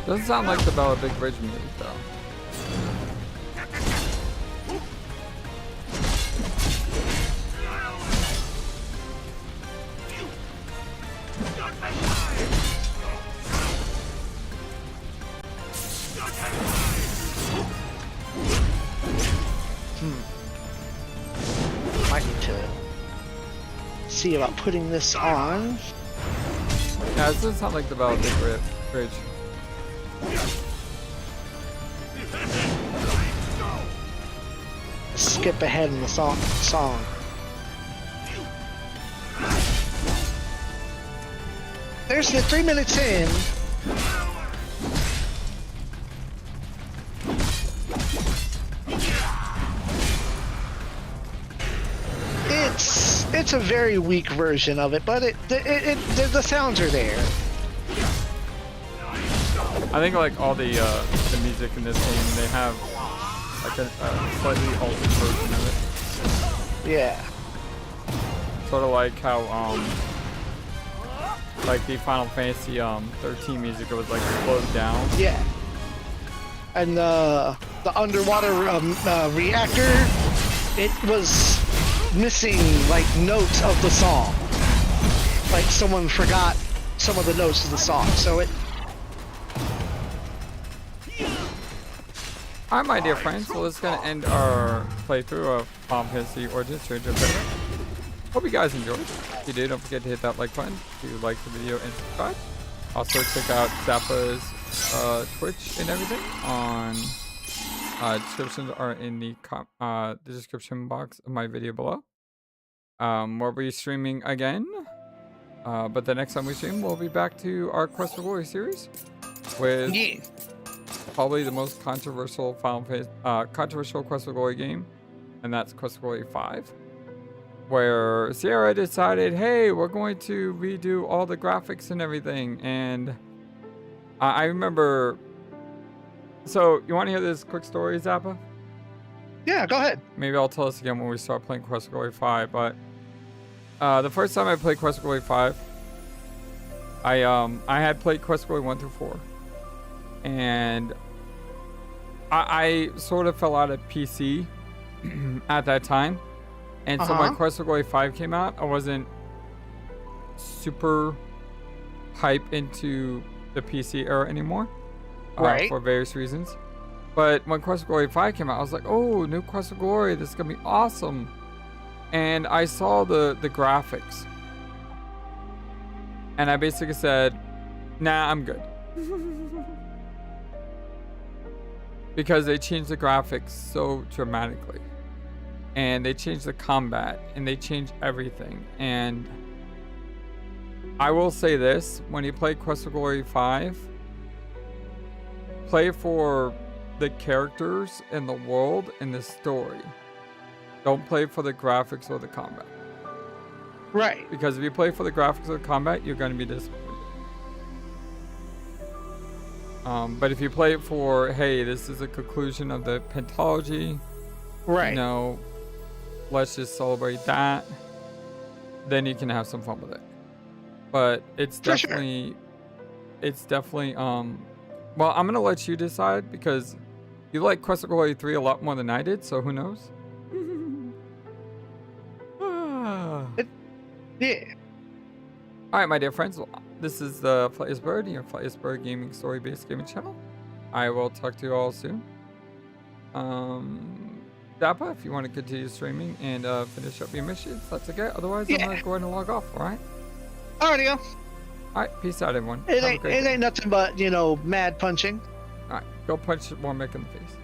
Doesn't sound like the Bella Big Bridge music though. I need to see about putting this on. Yeah, it doesn't sound like the Bella Big Bridge. Skip ahead in the song. There's the 3 minutes in. It's a very weak version of it, but the sounds are there. I think like all the music in this game, they have like a slightly altered version of it. Yeah. Sort of like how like the Final Fantasy 13 music, it was like slowed down. Yeah. And the underwater reactor, it was missing like notes of the song. Like someone forgot some of the notes of the song, so it. Alright, my dear friends, so this is going to end our playthrough of Final Fantasy Origins Stranger of Paradise. Hope you guys enjoyed. If you did, don't forget to hit that like button if you like the video and subscribe. Also, check out Zappa's Twitch and everything on descriptions are in the description box of my video below. We'll be streaming again, but the next time we stream, we'll be back to our Quest for Glory series with probably the most controversial controversial Quest for Glory game, and that's Quest for Glory 5, where Sierra decided, hey, we're going to redo all the graphics and everything, and I remember. So, you want to hear this quick story, Zappa? Yeah, go ahead. Maybe I'll tell us again when we start playing Quest for Glory 5, but the first time I played Quest for Glory 5, I had played Quest for Glory 1 through 4, and I sort of fell out of PC at that time, and so when Quest for Glory 5 came out, I wasn't super hype into the PC era anymore. Right. For various reasons. But when Quest for Glory 5 came out, I was like, oh, new Quest for Glory, this is going to be awesome. And I saw the graphics. And I basically said, nah, I'm good. Because they changed the graphics so dramatically. And they changed the combat. And they changed everything. And I will say this, when you play Quest for Glory 5, play for the characters and the world and the story. Don't play for the graphics or the combat. Right. Because if you play for the graphics or the combat, you're going to be disappointed. But if you play it for, hey, this is a conclusion of the pentology. Right. You know, let's just celebrate that. Then you can have some fun with it. But it's definitely, Well, I'm gonna let you decide because you like Quest for Glory 3 a lot more than I did, so who knows? Yeah. Alright, my dear friends, this is the FlightlessBird, your FlightlessBirdGaming story-based gaming channel. I will talk to you all soon. Zappa, if you want to continue streaming and finish up your missions, that's okay. Otherwise, I'm gonna go ahead and log off, alright? Alrighty, Alright, peace out, everyone. it ain't nothing but, you know, mad punching. Alright, go punch Warmick in the face.